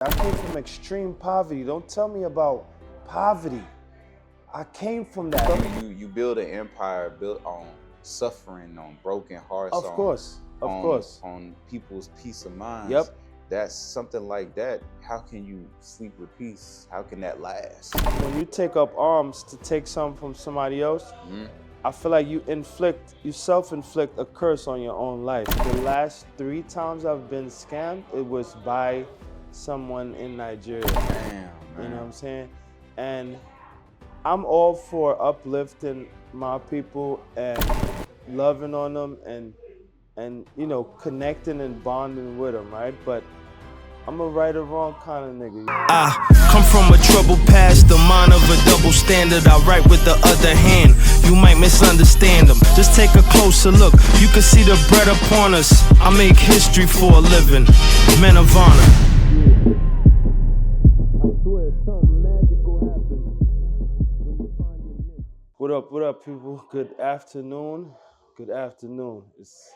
I came from extreme poverty. Don't tell me about poverty. I came from that. You build an empire built on suffering, on broken hearts, Of course. on people's peace of mind. Yep. That's something like that. How can you sleep with peace? How can that last? When you take up arms to take something from somebody else, I feel like you self-inflict a curse on your own life. The last 3 times I've been scammed, it was by someone in Nigeria. Damn, man. You know what I'm saying? And I'm all for uplifting my people and loving on them and you know, connecting and bonding with them, right? But I'm a right or wrong kind of nigga. I come from a troubled past, the mind of a double standard. I write with the other hand. You might misunderstand them. Just take a closer look. You can see the bread upon us. I make history for a living. Men of honor. What up, people? Good afternoon. Good afternoon. It's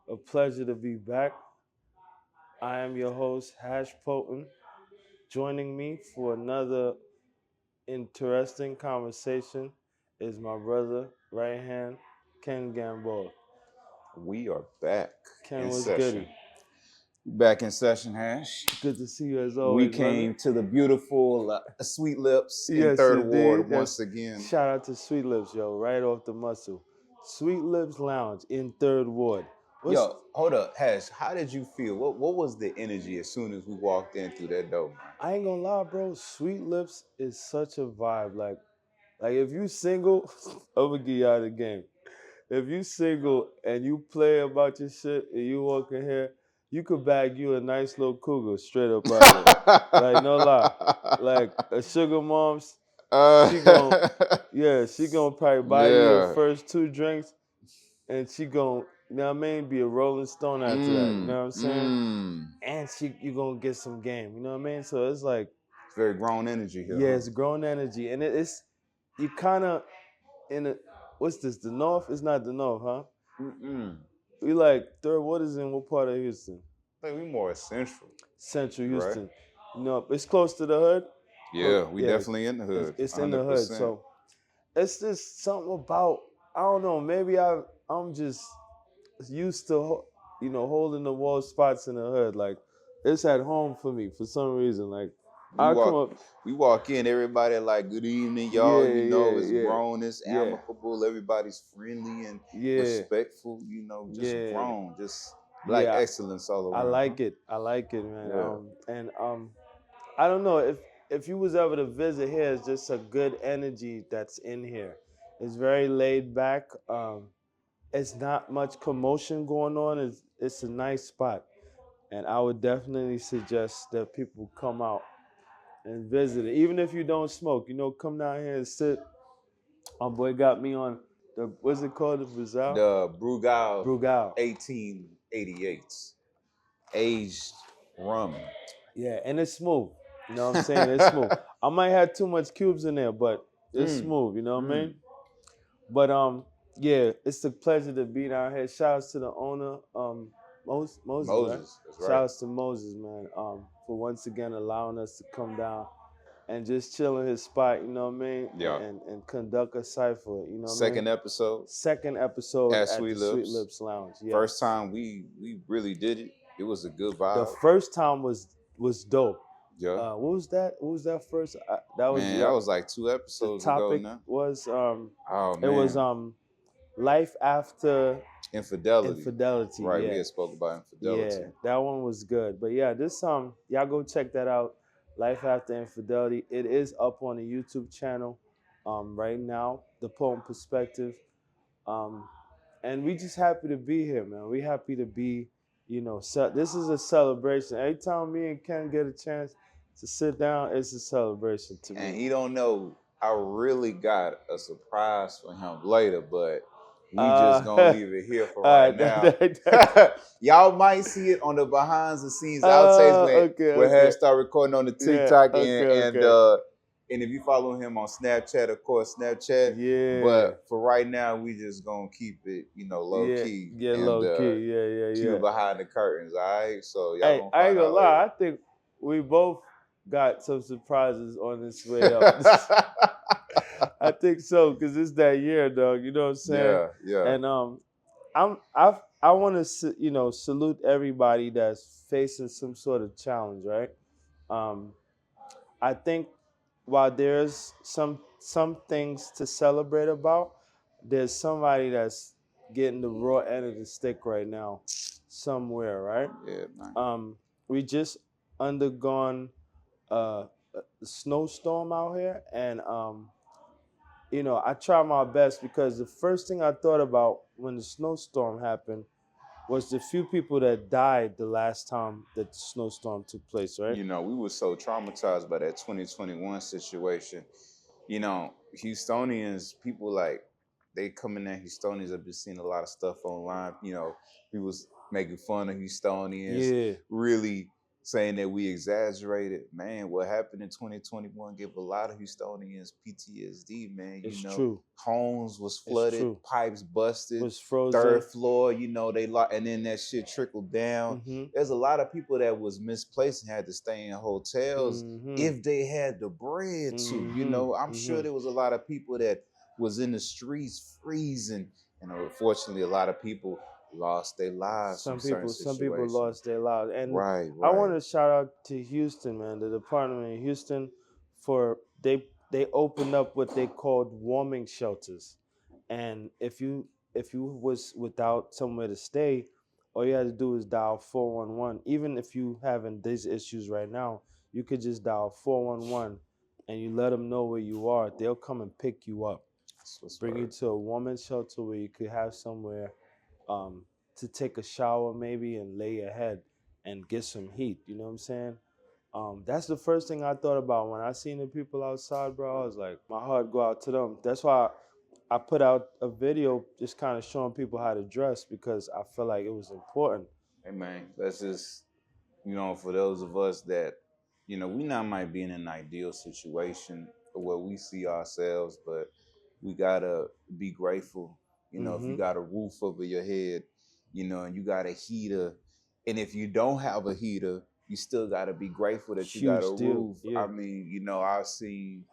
a pleasure to be back. I am your host, Poetin. Joining me for another interesting conversation is my brother, right hand, Ken Gamboa. We are back. Ken, what's goody? Back in session, Hash. Good to see you as always. We came to the beautiful Sweet Lips in Yes, 3rd indeed. Ward once again. Shout out to Sweet Lips, yo, right off the muscle. Sweet Lips Lounge in 3rd Ward. Yo, hold up, Hash. How did you feel? What was the energy as soon as we walked in through that door, man? I ain't gonna lie, bro. Sweet Lips is such a vibe. Like if you single, I'm gonna get you out of the game. If you single and you play about your shit and you walk in here, you could bag you a nice little cougar straight up out there. Like, no lie. Like a sugar mom's, she gonna probably buy you your first 2 drinks and she gonna, you know what I mean, be a rolling stone after that. You know what I'm saying? And you gonna get some game. You know what I mean? So it's like, it's very grown energy here. Yeah, it's grown energy. And it's you kinda in a, what's this, the north? It's not the north, huh? We like 3rd Ward is in what part of Houston? I think we more central. Central Houston. Right. You know, it's close to the hood. Yeah, we definitely in the hood. It's in the hood. So it's just something about, I don't know, maybe I'm just used to, you know, holding the wall spots in the hood. Like, it's at home for me for some reason. Like, we walk in, everybody like, good evening, y'all. It's grown, it's amicable, everybody's friendly and respectful, you know, just grown, just black excellence all around. I like it, man. I don't know, if you was ever to visit here, it's just a good energy that's in here. It's very laid back. It's not much commotion going on. It's a nice spot. And I would definitely suggest that people come out and visit it. Even if you don't smoke, you know, come down here and sit. My boy got me on the, what's it called? The Brazil? The Brugal. 1888. Aged rum. Yeah, and it's smooth. You know what I'm saying? It's smooth. I might have too much cubes in there, but it's smooth, you know what I mean? But yeah, it's a pleasure to be down here. Shout out to the owner, Moses. Right? That's right. Shout out to Moses, man, for once again allowing us to come down and just chill in his spot, you know what I mean? Yeah. And conduct a cipher, you know what Second I mean? episode. Second episode at Sweet the Lips. Sweet Lips Lounge. Yeah. First time we really did it. It was a good vibe. The first time was dope. Yeah. What was that first? That was like 2 episodes ago now. The topic was oh man. It was life after infidelity. Right, yeah. we had spoke about infidelity. Yeah, that one was good. But yeah, this y'all go check that out. Life After Infidelity. It is up on the YouTube channel right now, The Poem Perspective. And we just happy to be here, man. We happy to be, you know, this is a celebration. Every time me and Ken get a chance to sit down, it's a celebration to me. And he don't know, I really got a surprise for him later, but we just gonna leave it here for right now. Y'all might see it on the behind the scenes outtakes when Hash start recording on the TikTok and if you follow him on Snapchat, of course, Snapchat. Yeah. But for right now, we just gonna keep it, you know, low key. Yeah, low key. Yeah. Keep it behind the curtains, all right? So y'all I ain't gonna lie. I think we both got some surprises on this way up. I think so, because it's that year, dog. You know what I'm saying? Yeah, yeah. And I want to salute everybody that's facing some sort of challenge, right? Um, I think while there's some things to celebrate about, there's somebody that's getting the raw end of the stick right now, somewhere, right? Yeah, man. We just undergone a snowstorm out here, and I try my best, because the first thing I thought about when the snowstorm happened was the few people that died the last time that the snowstorm took place, right? We were so traumatized by that 2021 situation. Houstonians, people like they coming at Houstonians. I've been seeing a lot of stuff online. People making fun of Houstonians, Yeah, really saying that we exaggerated. Man, what happened in 2021 gave a lot of Houstonians PTSD, man. it's true. Homes was It's flooded, true. pipes busted, Was frozen. third floor, they locked, and then that shit trickled down. Mm-hmm. There's a lot of people that was misplaced and had to stay in hotels Mm-hmm. if they had the bread to. Mm-hmm. I'm sure there was a lot of people that was in the streets freezing, and unfortunately, a lot of people lost their lives. Some people lost their lives, and Right. I want to shout out to Houston, man, the department in Houston, for they opened up what they called warming shelters, and if you was without somewhere to stay, all you had to do is dial 411. Even if you having these issues right now, you could just dial 411, and you let them know where you are. They'll come and pick you up, bring you to a woman's shelter where you could have somewhere um, to take a shower maybe and lay your head and get some heat. You know what I'm saying? That's the first thing I thought about when I seen the people outside, bro. I was like, my heart go out to them. That's why I put out a video just kind of showing people how to dress, because I feel like it was important. Hey man, that's just for those of us that we not might be in an ideal situation where we see ourselves, but we gotta be grateful. If you got a roof over your head, and you got a heater, and if you don't have a heater, you still gotta be grateful that you got a Huge deal. roof. Yeah. I mean, I've seen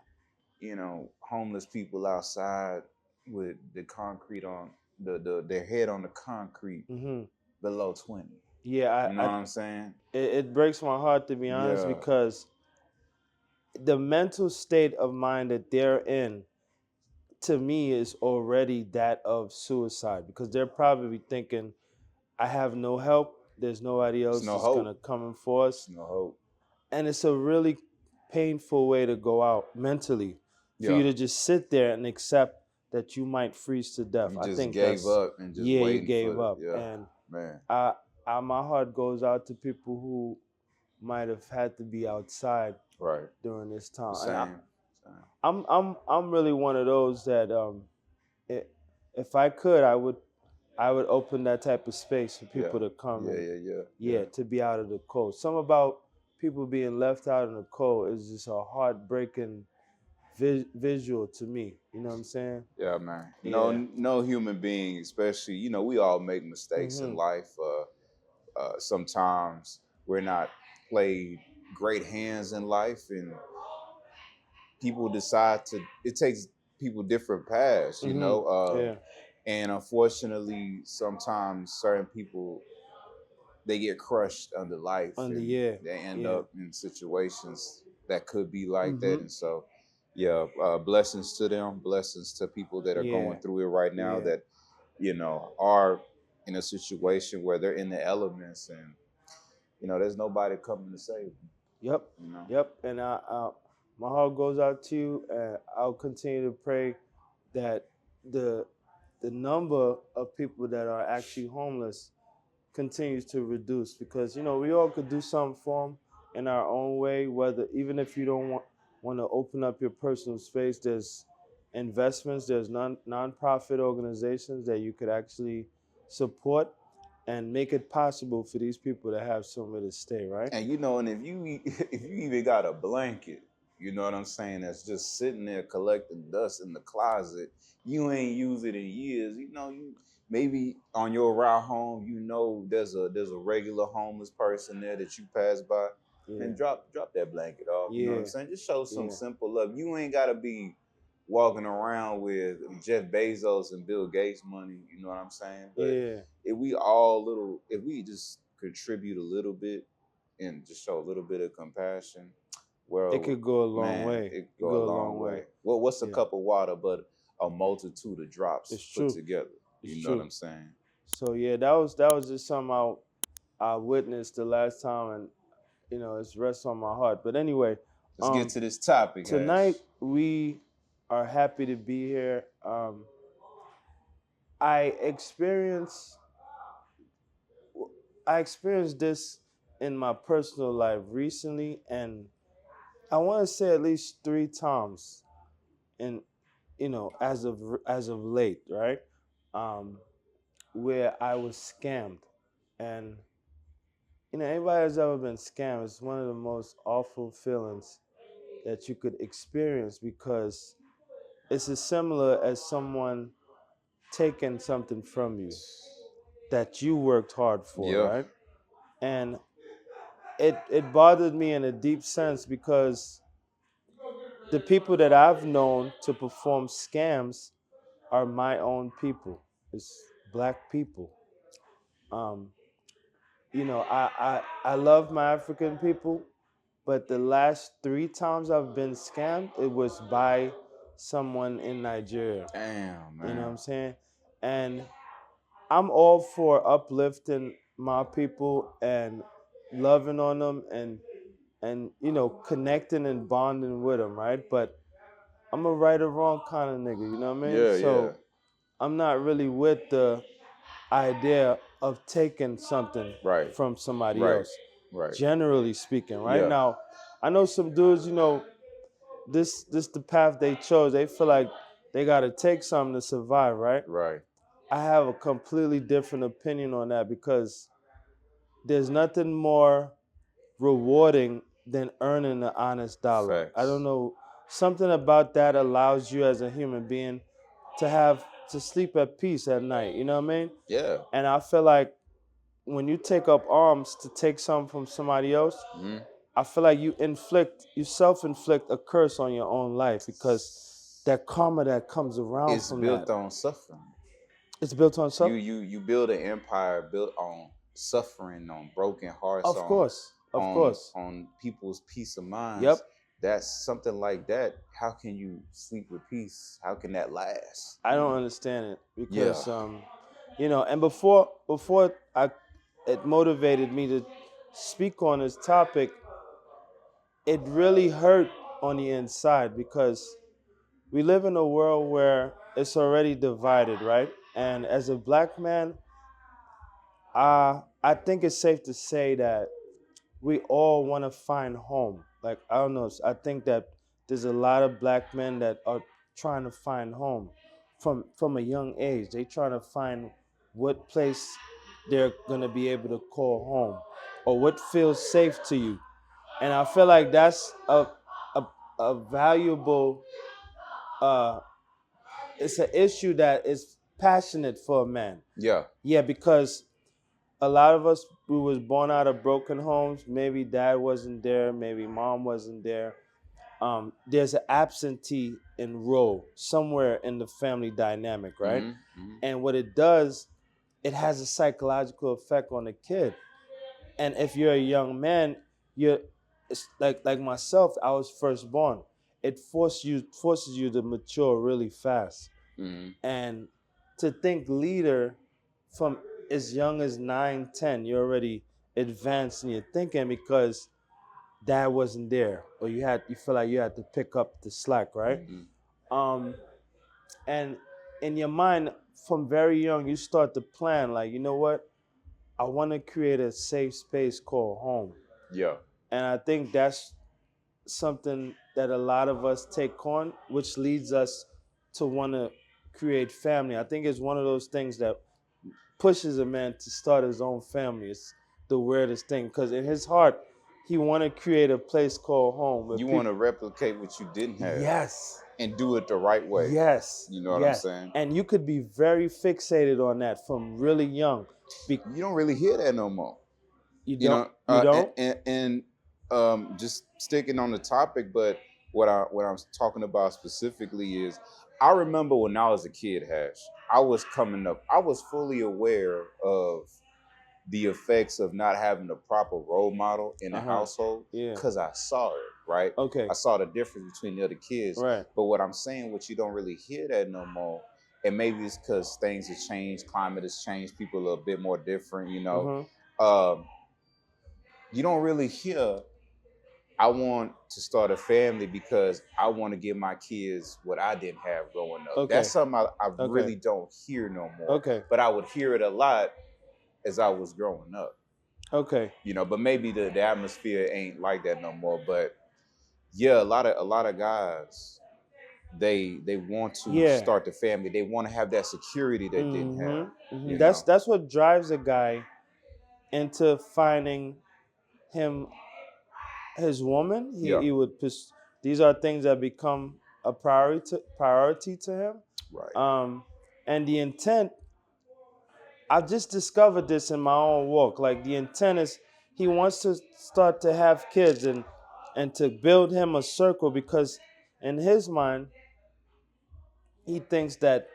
homeless people outside with the concrete on their head on the concrete Mm-hmm. below 20. Yeah, You know what I'm saying? it breaks my heart, to be honest, Yeah. because the mental state of mind that they're in, to me, is already that of suicide, because they're probably thinking, I have no help. There's nobody else no that's hope. gonna come and force. No hope. And it's a really painful way to go out mentally, for you to just sit there and accept that you might freeze to death. You I just think gave up and just you waiting gave for up. it. Yeah. And Man. my heart goes out to people who might have had to be outside Right. during this time. Same. I'm really one of those that if I could, I would open that type of space for people to come to be out of the cold. Some about people being left out in the cold is just a heartbreaking visual to me. You know what I'm saying? Yeah, man. Yeah. No human being, especially, we all make mistakes in life. Sometimes we're not played great hands in life, and people decide to. It takes people different paths, Yeah. and unfortunately, sometimes certain people they get crushed under life, and they end up in situations that could be like that. And so, blessings to them, blessings to people that are going through it right now, that are in a situation where they're in the elements, and there's nobody coming to save them. Yep. Yep. And my heart goes out to you, and I'll continue to pray that the number of people that are actually homeless continues to reduce, because we all could do something for them in our own way. Whether, even if you don't want to open up your personal space, there's investments, there's non-profit organizations that you could actually support and make it possible for these people to have somewhere to stay, right? And and if you if you even got a blanket, you know what I'm saying, that's just sitting there collecting dust in the closet, you ain't used it in years. You maybe on your route home, there's a regular homeless person there that you pass by. And drop that blanket off. You know what I'm Yeah. saying? Just show some Yeah. simple love. You ain't gotta be walking around with Jeff Bezos and Bill Gates money. You know what I'm saying? But Yeah. if we just contribute a little bit and just show a little bit of compassion, well, It could go a long man, way. it go a long way. Well, what's a Yeah. cup of water but a multitude of drops It's put true. together? It's You know true. what I'm saying? So yeah, that was just something I witnessed the last time, and it's rests on my heart. But anyway, Let's get to this topic, tonight Hash. we are happy to be here. I experienced I experienced this in my personal life recently, and I want to say at least 3 times, in as of late, right? Um, where I was scammed, and anybody that's ever been scammed, it's one of the most awful feelings that you could experience, because it's as similar as someone taking something from you that you worked hard for, Yeah. right? And it bothered me in a deep sense, because the people that I've known to perform scams are my own people. It's black people. Um, I love my African people, but the last 3 times I've been scammed, it was by someone in Nigeria. Damn, man. You know what I'm saying? And I'm all for uplifting my people and loving on them, and connecting and bonding with them, right? But I'm a right or wrong kind of nigga, you know what I mean? Yeah, So yeah. I'm not really with the idea of taking something Right. from somebody Right. else, Right. generally speaking, right? Yeah. Now, I know some dudes, this the path they chose. They feel like they got to take something to survive, right? Right. I have a completely different opinion on that, because there's nothing more rewarding than earning an honest dollar. Facts. I don't know, something about that allows you as a human being to sleep at peace at night. You know what I mean? Yeah. And I feel like when you take up arms to take something from somebody else, I feel like you self-inflict a curse on your own life, because that karma that comes around It's from built that, on suffering. it's built on You suffering. you build an empire built on suffering, on broken hearts, Of course. on people's peace of minds. Yep. That's something like that. How can you sleep with peace? How can that last? I don't understand it, because Yeah. and before it motivated me to speak on this topic, it really hurt on the inside, because we live in a world where it's already divided, right? And as a black man, I think it's safe to say that we all want to find home. Like, I don't know, I think that there's a lot of black men that are trying to find home from a young age. They trying to find what place they're gonna be able to call home, or what feels safe to you. And I feel like that's a valuable. It's an issue that is passionate for a man. Yeah. Yeah, because a lot of us, we was born out of broken homes. Maybe dad wasn't there, maybe mom wasn't there. There's an absentee in role somewhere in the family dynamic, right? And what it does, it has a psychological effect on the kid. And if you're a young man, it's like myself, I was firstborn. It forces you to mature really fast. And to think leader from as young as 9, 10, you're already advanced in your thinking, because dad wasn't there, or you feel like you had to pick up the slack, right? And in your mind, from very young, you start to plan, like, you know what? I want to create a safe space called home. Yeah. And I think that's something that a lot of us take on, which leads us to want to create family. I think it's one of those things that pushes a man to start his own family. It's the weirdest thing, because in his heart, he want to create a place called home. You want to replicate what you didn't have. Yes. And do it the right way. Yes. You know what I'm saying? And you could be very fixated on that from really young. You don't really hear that no more. You don't? You don't? And just sticking on the topic, but what I'm talking about specifically is I remember when I was a kid, Hash, I was coming up, I was fully aware of the effects of not having a proper role model in the household Yeah. because I saw it, right? Okay. I saw the difference between the other kids. Right. But what I'm saying, what you don't really hear that no more, and maybe it's because things have changed, climate has changed, people are a bit more different, you know. You don't really hear, I want to start a family because I want to give my kids what I didn't have growing up. Okay. That's something I Okay. really don't hear no more. Okay. But I would hear it a lot as I was growing up. Okay. You know, but maybe the atmosphere ain't like that no more. But yeah, a lot of guys, they want to start the family. They want to have that security they didn't have. You know? That's what drives a guy into finding his woman. He would these are things that become a priority to him. Right. And the intent, I've just discovered this in my own walk. Like the intent is he wants to start to have kids and to build him a circle, because in his mind he thinks that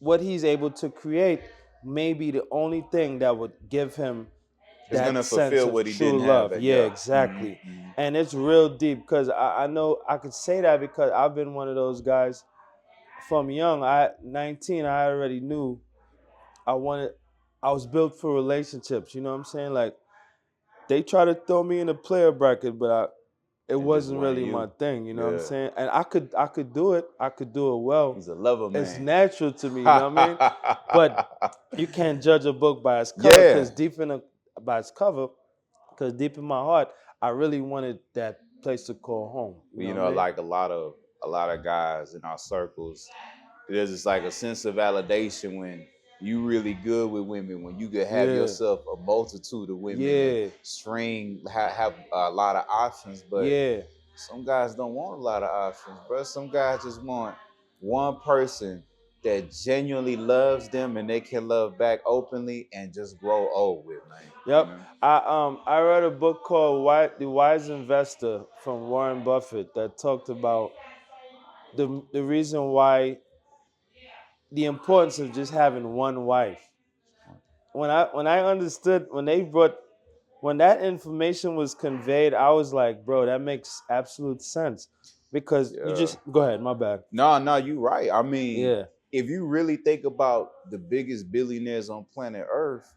what he's able to create may be the only thing that would give him It's that gonna sense fulfill of what he true didn't love. have. Yeah, exactly. And it's real deep, because I know I could say that because I've been one of those guys from young. 19, I already knew I was built for relationships. You know what I'm saying? Like, they try to throw me in a player bracket, but it wasn't really my thing. You know what I'm saying? And I could do it. I could do it well. He's a lover man. It's natural to me. You know what I mean? But you can't judge a book by its cover, because deep in my heart, I really wanted that place to call home. You know, like a lot of guys in our circles, there's just like a sense of validation when you really good with women, when you could have yourself a multitude of women, and have a lot of options. But some guys don't want a lot of options, bro. Some guys just want one person that genuinely loves them and they can love back openly and just grow old with, man. Yep. You know? I read a book called The Wise Investor from Warren Buffett that talked about the reason why, the importance of just having one wife. When I understood, when that information was conveyed, I was like, bro, that makes absolute sense. Because you just go ahead, my bad. No, you right. I mean, if you really think about the biggest billionaires on planet Earth,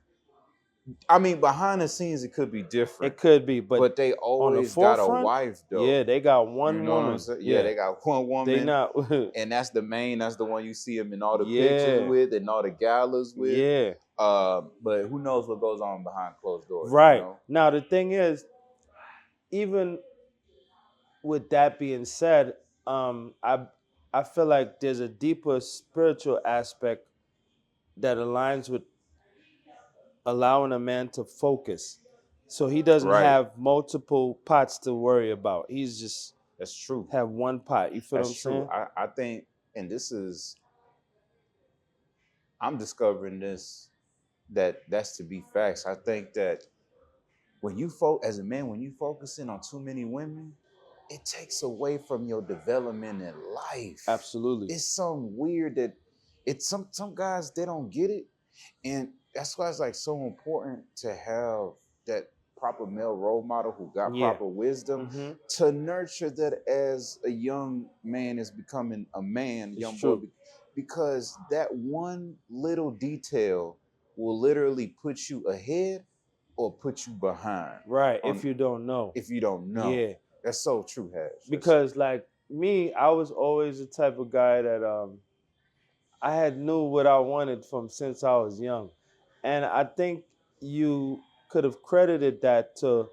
I mean, behind the scenes it could be different. It could be, but they always got a wife, though. Yeah, they got one woman. Yeah, they got one woman. They not, and that's the one you see them in all the pictures with and all the galas with. Yeah. But who knows what goes on behind closed doors? Right. You know? Now the thing is, even with that being said, I feel like there's a deeper spiritual aspect that aligns with allowing a man to focus, so he doesn't have multiple pots to worry about. He's just that's true. Have one pot. You feel what I'm saying? I think, and I'm discovering this, that's to be facts. I think that when you as a man, when you focusing on too many women, it takes away from your development in life. Absolutely. It's something weird that some guys, they don't get it. And that's why it's like so important to have that proper male role model who got proper wisdom to nurture that as a young man is becoming a man, boy, because that one little detail will literally put you ahead or put you behind. Right, if you don't know. Yeah. That's so true, Hash. Because like me, I was always the type of guy that I had knew what I wanted from since I was young. And I think you could have credited that to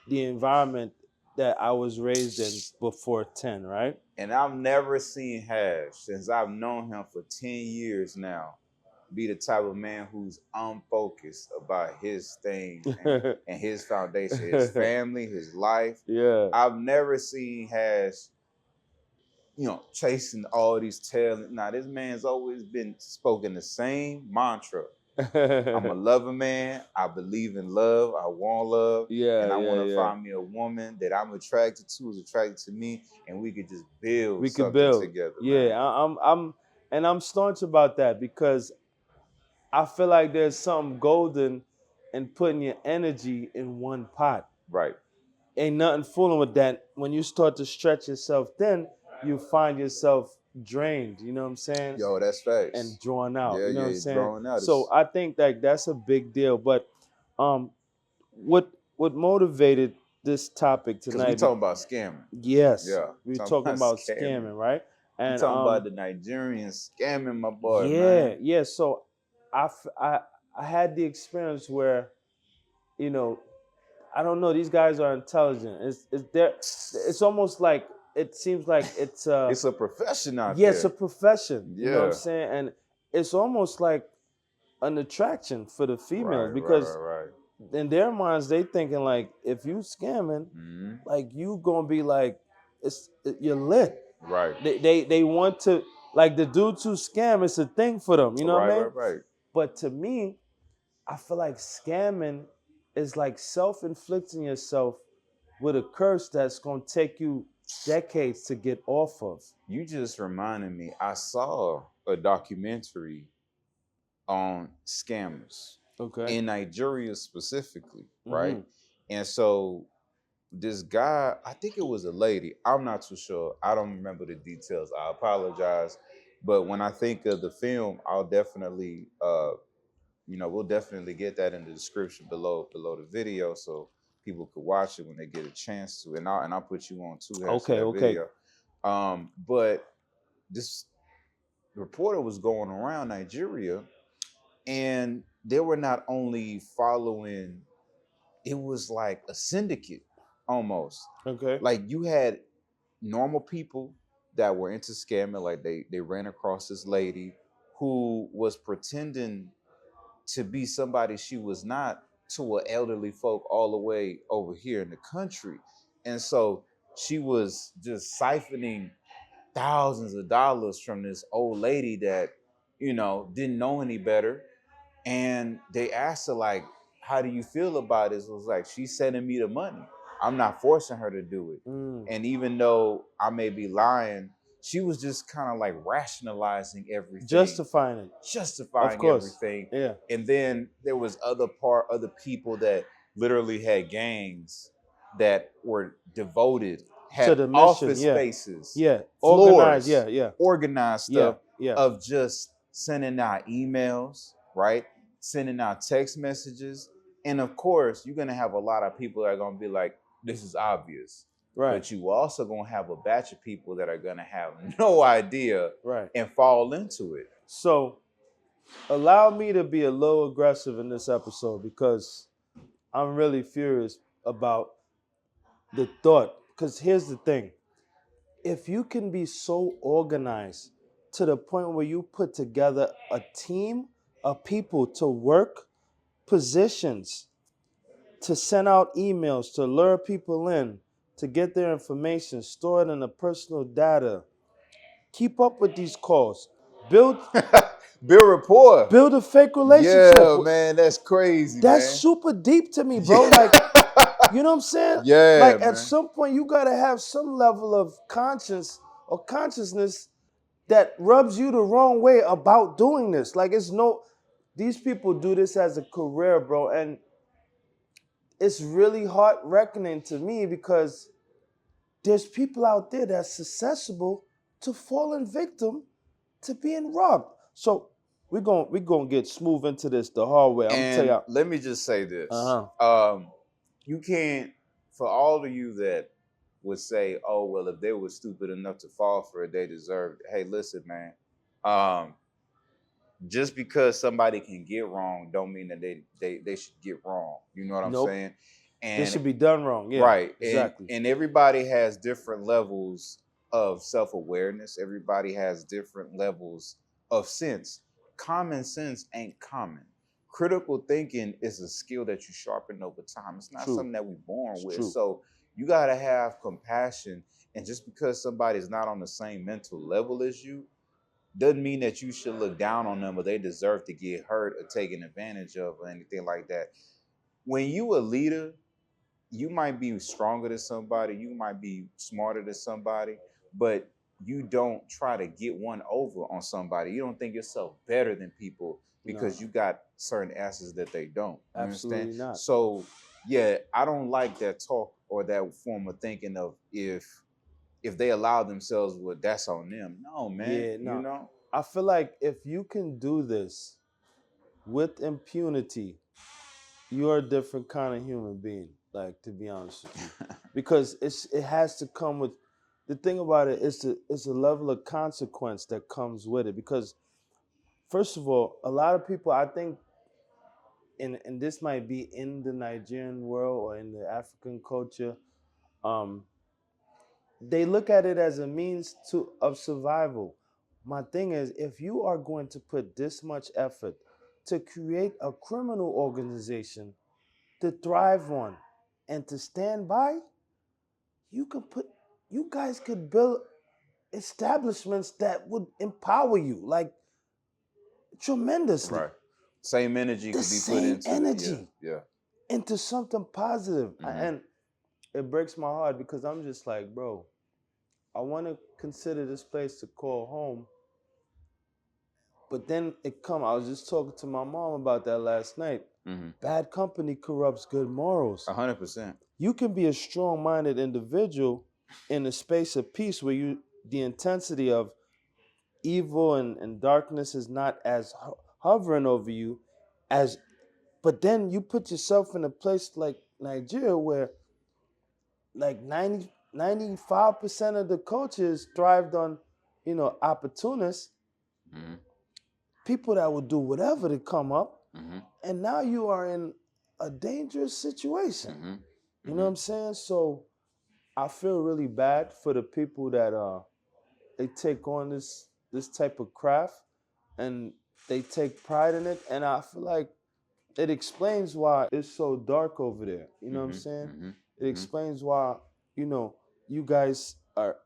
the environment that I was raised in before 10, right? And I've never seen Hash, since I've known him for 10 years now, be the type of man who's unfocused about his thing and his foundation, his family, his life. Yeah. I've never seen Hash, chasing all these talent. Now, this man's always been spoken the same mantra I'm a lover man. I believe in love. I want love. Yeah, And I yeah, want to yeah. find me a woman that I'm attracted to, is attracted to me, and we could just build We could something build. together, Yeah, man. I'm staunch about that because I feel like there's something golden in putting your energy in one pot. Right. Ain't nothing fooling with that. When you start to stretch yourself thin, you find yourself drained, you know what I'm saying? Yo, that's facts. And drawn out, Yeah, you know what I'm yeah, saying? drawing out. So I think that that's a big deal. But um what motivated this topic Because we tonight? talking about scamming. Yes, Yeah, we're talking talking about about scamming. scamming, right? We And talking about the Nigerians scamming my boy, yeah, man. yeah. So I, f- I had the experience where, you know, I don't know. These guys are intelligent. It's almost like it seems like it's It's a profession out yeah, it's a there. profession. You know what I'm Yeah. saying? And it's almost like an attraction for the females Right, because right. in their minds they thinking like if you scamming, Mm-hmm. like you gonna be like you're lit. Right. They want to like the dudes who scam. It's a thing for them. You know what I mean? Right. But to me, I feel like scamming is like self-inflicting yourself with a curse that's gonna take you decades to get off of. You just reminded me. I saw a documentary on scammers Okay. in Nigeria specifically, right? Mhm. And so this guy, I think it was a lady. I'm not too sure. I don't remember the details. I apologize. But when I think of the film, I'll definitely we'll definitely get that in the description below the video so people could watch it when they get a chance to. And I'll put you on too, Harris, to Okay, that okay. video. But this reporter was going around Nigeria, and they were not only following, it was like a syndicate almost. Okay. Like you had normal people that were into scamming, like they ran across this lady who was pretending to be somebody she was not, to an elderly folk all the way over here in the country. And so she was just siphoning thousands of dollars from this old lady that, didn't know any better. And they asked her, like, how do you feel about this? It was like, she's sending me the money. I'm not forcing her to do it. Mm. And even though I may be lying, she was just kind of like rationalizing everything. Justifying Justifying of course. everything. Yeah. And then there was other people that literally had gangs that were devoted, had To the mission, office yeah. spaces, Yeah. floors, Organized, yeah. organized Yeah, stuff yeah. of just sending out emails, right? Sending out text messages. And of course, you're gonna have a lot of people that are gonna be like, this is obvious. Right. But you also gonna have a batch of people that are gonna have no idea, Right. and fall into it. So allow me to be a little aggressive in this episode because I'm really furious about the thought. Because here's the thing. If you can be so organized to the point where you put together a team of people to work positions, to send out emails, to lure people in, to get their information stored in the personal data, keep up with these calls, build rapport. build a fake relationship. Yeah, man, that's crazy. That's man. super deep to me, bro. Like, you know what I'm saying? Yeah, like man. At some point you gotta have some level of conscience or consciousness that rubs you the wrong way about doing this. Like these people do this as a career, bro, and it's really heart reckoning to me because there's people out there that's susceptible to falling victim to being robbed. So we're gonna get smooth into this the hard way. I'm gonna tell And you. let me just say this. Uh-huh. You can't, for all of you that would say, oh, well, if they were stupid enough to fall for it, they deserved it. Hey, listen, man. Just because somebody can get wrong don't mean that they should get wrong. You know what I'm saying? And this should be done wrong. Yeah, right. exactly. And everybody has different levels of self-awareness. Everybody has different levels of sense. Common sense ain't common. Critical thinking is a skill that you sharpen over time. It's not something that we're born with. True. So you got to have compassion. And just because somebody's not on the same mental level as you, doesn't mean that you should look down on them or they deserve to get hurt or taken advantage of or anything like that. When you a leader, you might be stronger than somebody, you might be smarter than somebody, but you don't try to get one over on somebody. You don't think yourself better than people because No, you got certain assets that they don't. You understand? absolutely not. So yeah, I don't like that talk or that form of thinking of if they allow themselves, well, that's on them. No, man. Yeah, You no. know? I feel like if you can do this with impunity, you're a different kind of human being. Like, to be honest with you, because it has to come with the thing about it is it's a level of consequence that comes with it. Because first of all, a lot of people, I think, and this might be in the Nigerian world or in the African culture, um, they look at it as a means of survival. My thing is, if you are going to put this much effort to create a criminal organization to thrive on and to stand by, you could put you guys could build establishments that would empower you like tremendously. Right. Same energy The could be put same into it. energy Yeah. into something positive. Mm-hmm. And it breaks my heart because I'm just like, bro, I want to consider this place to call home. But then I was just talking to my mom about that last night. Mm-hmm. Bad company corrupts good morals. 100%. You can be a strong-minded individual in a space of peace where the intensity of evil and darkness is not as hovering over you as, but then you put yourself in a place like Nigeria where like 95% of the cultures thrived on, opportunists, Mm-hmm. people that would do whatever to come up. Mm-hmm. And now you are in a dangerous situation. Mm-hmm. You know what I'm saying? So I feel really bad for the people that they take on this type of craft and they take pride in it. And I feel like it explains why it's so dark over there. You know what I'm saying? Mm-hmm. It explains why, you guys are,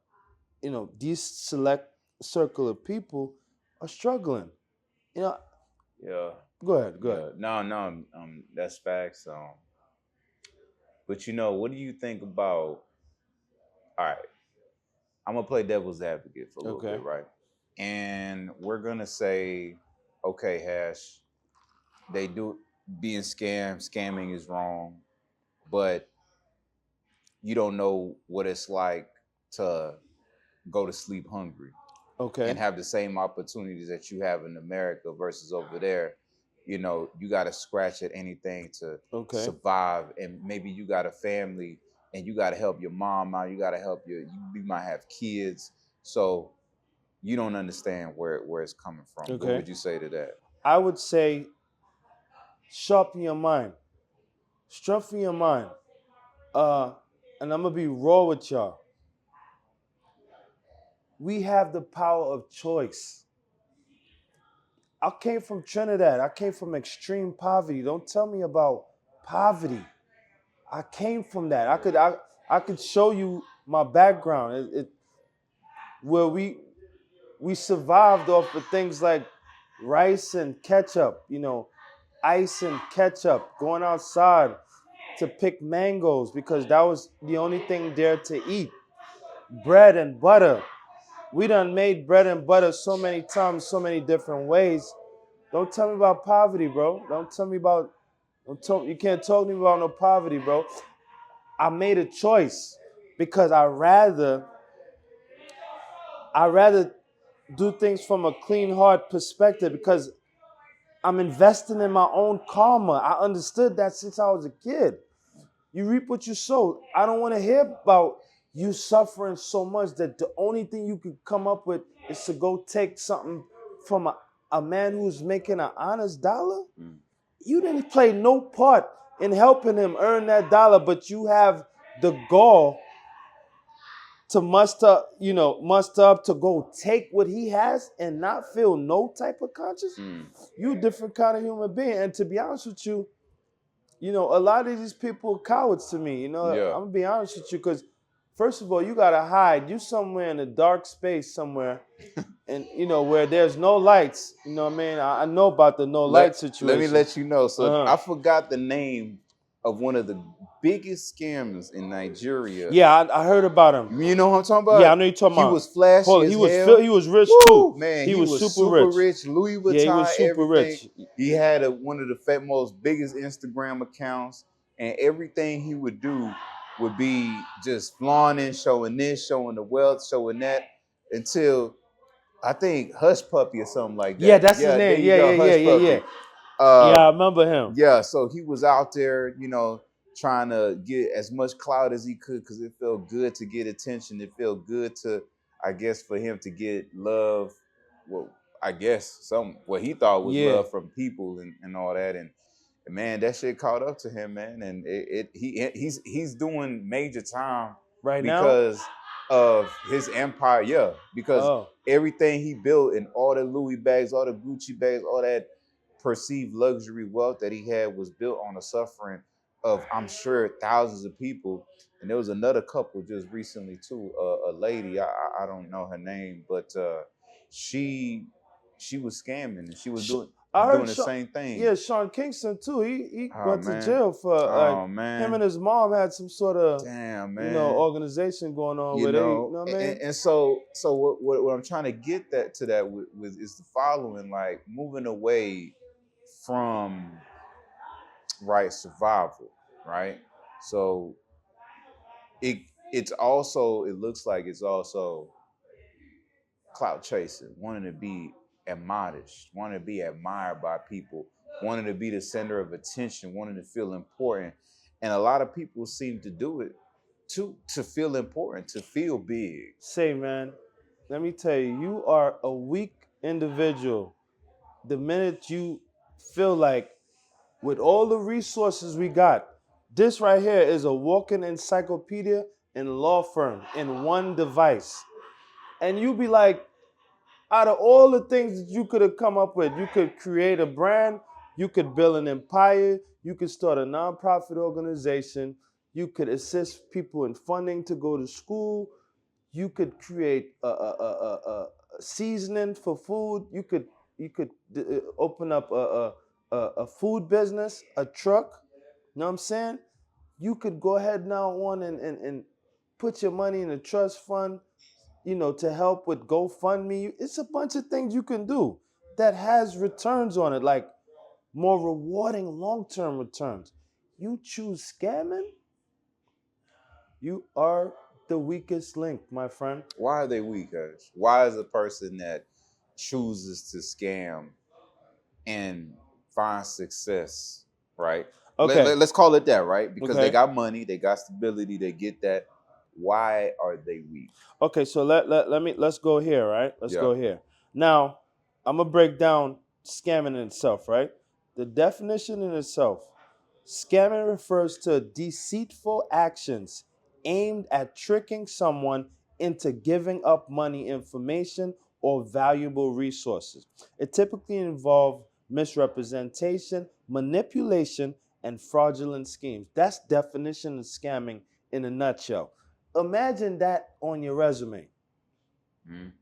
these select circle of people are struggling. You know, Yeah. go ahead. Yeah. No, that's facts. But what do you think about? All right, I'm gonna play devil's advocate for a little Okay. bit, right? And we're gonna say, okay, Hash, they do being scamming is wrong, but you don't know what it's like to go to sleep hungry Okay. and have the same opportunities that you have in America versus over there. You got to scratch at anything to survive, and maybe you got a family and you got to help your mom out. You got to help you might have kids, so you don't understand where it's coming from. What Okay. would you say to that? I would say sharpen your mind, strengthen your mind. And I'm gonna be raw with y'all. We have the power of choice. I came from Trinidad. I came from extreme poverty. Don't tell me about poverty. I came from that. I could show you my background. Where we survived off of things like rice and ketchup, ice and ketchup, going outside to pick mangoes because that was the only thing there to eat. Bread and butter. We done made bread and butter so many times, so many different ways. Don't tell me about poverty, bro. Don't tell me about. You can't talk to me about no poverty, bro. I made a choice because I rather do things from a clean heart perspective because I'm investing in my own karma. I understood that since I was a kid. You reap what you sow. I don't want to hear about you suffering so much that the only thing you could come up with is to go take something from a man who's making an honest dollar. You didn't play no part in helping him earn that dollar, but you have the gall to muster up to go take what he has and not feel no type of conscience. You a different kind of human being. And to be honest with you, a lot of these people are cowards to me. I'm gonna be honest with you, because First of all, you gotta hide. You somewhere in a dark space somewhere, and where there's no lights. You know what I mean? I know about the no light Let me situation. let you know. So I forgot the name of one of the biggest scammers in Nigeria. Yeah, I heard about him. You know what I'm talking about? Yeah, I know you're talking about. He was flashy Hold on, as he was hell. he was rich Woo, too. man, He was super rich. Louis Vuitton, Yeah, he was super everything. rich. He had one of the most biggest Instagram accounts, and everything he would do would be just flaunting, showing this, showing the wealth, showing that, until I think Hush Puppy or something like that. Yeah, that's his There name. you go, Hush Puppy. Yeah, I remember him. Yeah, so he was out there, trying to get as much clout as he could because it felt good to get attention. It felt good to, I guess, for him to get love. Well, I guess what he thought was love from people and all that. And man, that shit caught up to him, man. And he's doing major time right because of his empire. Yeah, because everything he built and all the Louis bags, all the Gucci bags, all that perceived luxury wealth that he had was built on the suffering of, I'm sure, thousands of people. And there was another couple just recently too, a lady, I don't know her name, but she was scamming and she was doing the same thing. Yeah, Sean Kingston too. He went to man. jail for man. Him and his mom had some sort of organization going on you with know, what I mean? And so what I'm trying to get to that with is the following, like moving away from survival, right? So it looks like it's also clout chasing, wanting to be admonished, wanting to be admired by people, wanting to be the center of attention, wanting to feel important. And a lot of people seem to do it to feel important, to feel big. Say, man, let me tell you, you are a weak individual the minute you feel like, with all the resources we got, this right here is a walking encyclopedia and law firm in one device. And you be like, out of all the things that you could have come up with, you could create a brand, you could build an empire, you could start a nonprofit organization, you could assist people in funding to go to school, you could create a seasoning for food, you could open up a food business, a truck, you know what I'm saying? You could go ahead now on and put your money in a trust fund, to help with GoFundMe. It's a bunch of things you can do that has returns on it, like more rewarding long-term returns. You choose scamming, you are the weakest link, my friend. Why are they weak, guys? Why is a person that chooses to scam and find success, right? Okay. Let's call it that, right? Because they got money, they got stability, they get that. Why are they weak? Okay, so let's go here, right? Let's go here. Now, I'm gonna break down scamming in itself, right? The definition in itself. Scamming refers to deceitful actions aimed at tricking someone into giving up money, information, or valuable resources. It typically involves misrepresentation, manipulation, and fraudulent schemes. That's definition of scamming in a nutshell. Imagine that on your resume. Here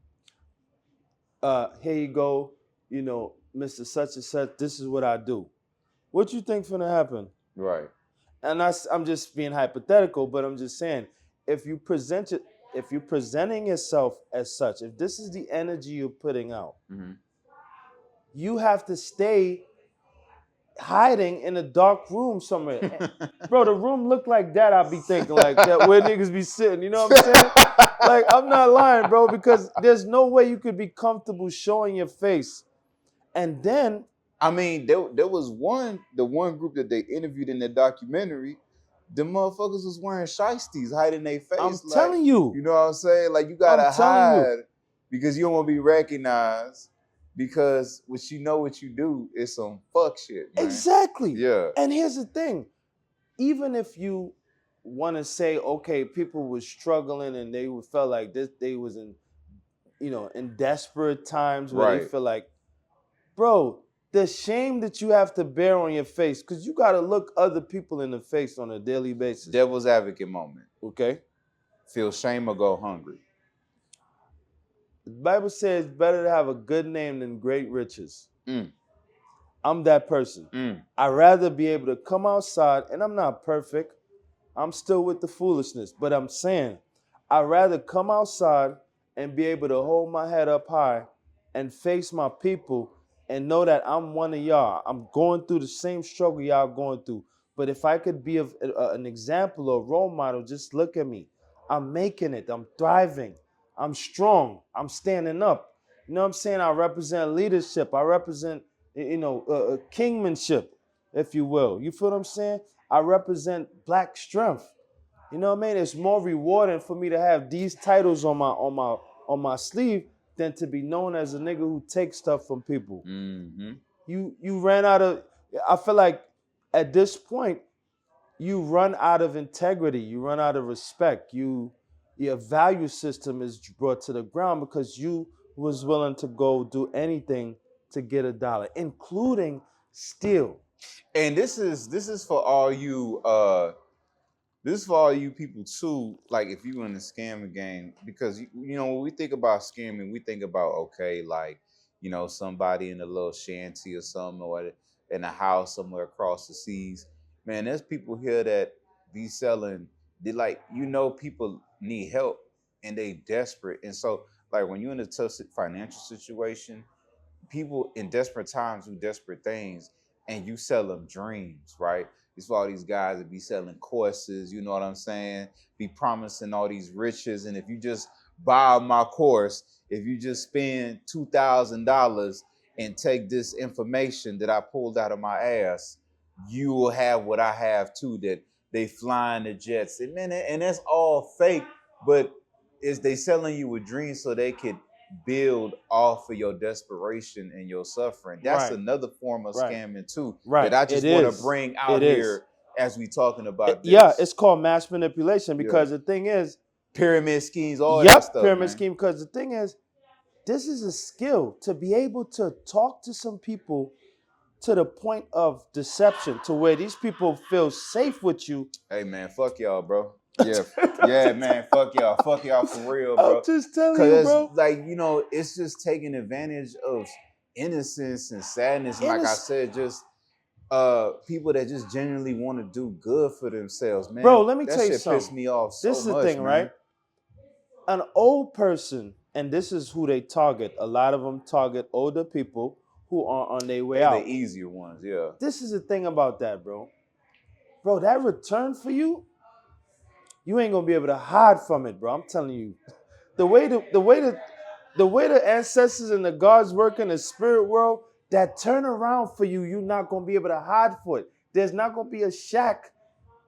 you go, Mr. Such and Such, this is what I do. What you think's gonna happen? Right. And I'm just being hypothetical, but I'm just saying, if you're presenting yourself as such, if this is the energy you're putting out, you have to stay hiding in a dark room somewhere. Bro, the room look like that, I'll be thinking like that, where niggas be sitting, you know what I'm saying? Like, I'm not lying, bro, because there's no way you could be comfortable showing your face. And then, I mean, there was the one group that they interviewed in the documentary, the motherfuckers was wearing shiesties, hiding their face. I'm telling you. You know what I'm saying? Like, you gotta hide because you don't want to be recognized. Because what you do is some fuck shit, man. Exactly. Yeah. And here's the thing. Even if you want to say, okay, people were struggling and they felt like they was in desperate times where they feel like, bro, the shame that you have to bear on your face, because you got to look other people in the face on a daily basis. Devil's advocate moment. Okay. Feel shame or go hungry. The Bible says it's better to have a good name than great riches. Mm. I'm that person. I'd rather be able to come outside, and I'm not perfect. I'm still with the foolishness, but I'm saying I'd rather come outside and be able to hold my head up high and face my people and know that I'm one of y'all. I'm going through the same struggle y'all going through. But if I could be an example or role model, just look at me. I'm making it. I'm thriving. I'm strong. I'm standing up. You know what I'm saying? I represent leadership. I represent, kingmanship, if you will. You feel what I'm saying? I represent black strength. You know what I mean? It's more rewarding for me to have these titles on my sleeve than to be known as a nigga who takes stuff from people. Mm-hmm. You ran out of. I feel like at this point you run out of integrity. You run out of respect. Your value system is brought to the ground because you was willing to go do anything to get $1, including steal. And this is for all you this is for all you people too, like if you in the scamming game, because when we think about scamming, we think about, okay, like, somebody in a little shanty or something, or in a house somewhere across the seas. Man, there's people here that be selling, people need help and they desperate. And so like when you're in a tough financial situation, people in desperate times do desperate things, and you sell them dreams, right? It's for all these guys that be selling courses, you know what I'm saying? Be promising all these riches. And if you just buy my course, if you just spend $2,000 and take this information that I pulled out of my ass, you will have what I have too, that they fly in the jets. And man, and that's all fake, but is they selling you a dream so they could build off of your desperation and your suffering. That's Right. another form of Right. scamming too. Right. That I just It want is. to bring out It here is. as we talking about this. Yeah, it's called mass manipulation because the thing is, pyramid schemes, all that stuff. pyramid man. scheme. Because the thing is, this is a skill to be able to talk to some people to the point of deception, to where these people feel safe with you. Hey man, fuck y'all, bro. Yeah, yeah, man, fuck y'all for real, bro. I'm just telling you, bro. Like, it's just taking advantage of innocence and sadness. And like I said, just people that just genuinely want to do good for themselves, man. Bro, let me that tell you shit something. Pissed me off so this is much, the thing, man. right? An old person, and this is who they target. A lot of them target older people who are on their way out. The easier ones, yeah. This is the thing about that, bro. Bro, that return for you, you ain't gonna be able to hide from it, bro. I'm telling you. The way the ancestors and the gods work in the spirit world, that turn around for you, you're not gonna be able to hide for it. There's not gonna be a shack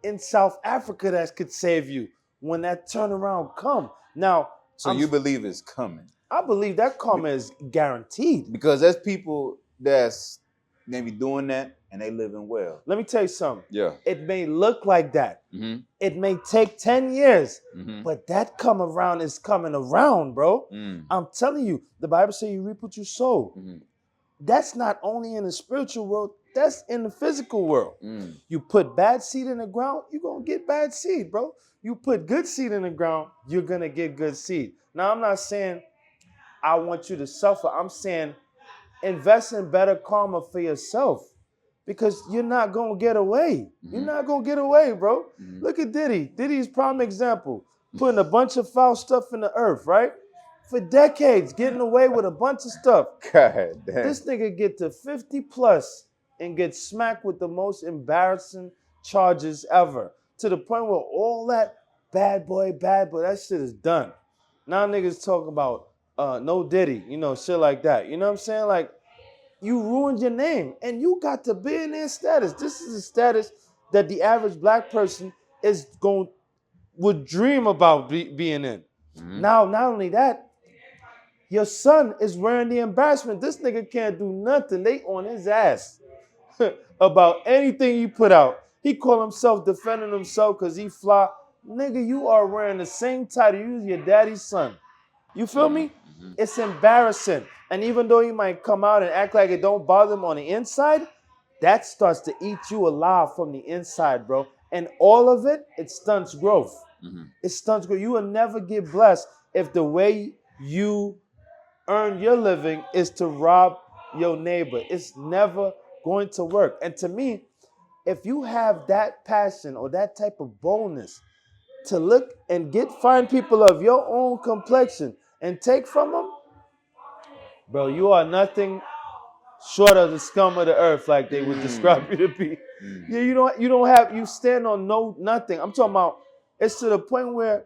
in South Africa that could save you when that turnaround come. Now, so you believe it's coming? I believe that karma is guaranteed. Because there's people that's maybe doing that and they living well. Let me tell you something. Yeah. It may look like that. Mm-hmm. It may take 10 years, Mm-hmm. but that come around is coming around, bro. Mm. I'm telling you, the Bible says you reap what you sow. Mm-hmm. That's not only in the spiritual world, that's in the physical world. Mm. You put bad seed in the ground, you're going to get bad seed, bro. You put good seed in the ground, you're going to get good seed. Now, I'm not saying I want you to suffer. I'm saying invest in better karma for yourself, because you're not going to get away. Mm-hmm. You're not going to get away, bro. Mm-hmm. Look at Diddy. Diddy's prime example. Putting a bunch of foul stuff in the earth, right? For decades, getting away with a bunch of stuff. God damn. This nigga get to 50 plus and get smacked with the most embarrassing charges ever. To the point where all that bad boy, that shit is done. Now niggas talking about no Diddy, shit like that. You know what I'm saying? Like, you ruined your name and you got to billionaire status. This is a status that the average black person would dream about being in. Mm-hmm. Now, not only that, your son is wearing the embarrassment. This nigga can't do nothing. They on his ass about anything you put out. He call himself defending himself because he fly. Nigga, you are wearing the same title. You your daddy's son. You feel me? Mm-hmm. It's embarrassing. And even though he might come out and act like it don't bother him on the inside, that starts to eat you alive from the inside, bro. And all of it stunts growth. It stunts growth. You will never get blessed if the way you earn your living is to rob your neighbor. It's never going to work. And to me, if you have that passion or that type of boldness to look and find people of your own complexion and take from them, bro, you are nothing short of the scum of the earth, like they would describe you to be. Yeah, you stand on nothing. I'm talking about, it's to the point where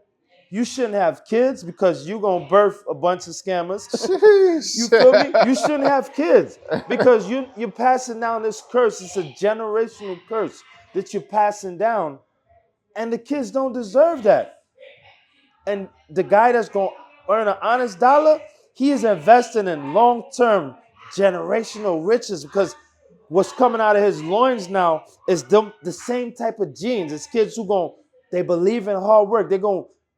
you shouldn't have kids because you're gonna birth a bunch of scammers. You feel me? You shouldn't have kids because you're passing down this curse. It's a generational curse that you're passing down, and the kids don't deserve that. And the guy that's gonna earn an honest dollar, he is investing in long-term generational riches because what's coming out of his loins now is the same type of genes. It's kids who they believe in hard work.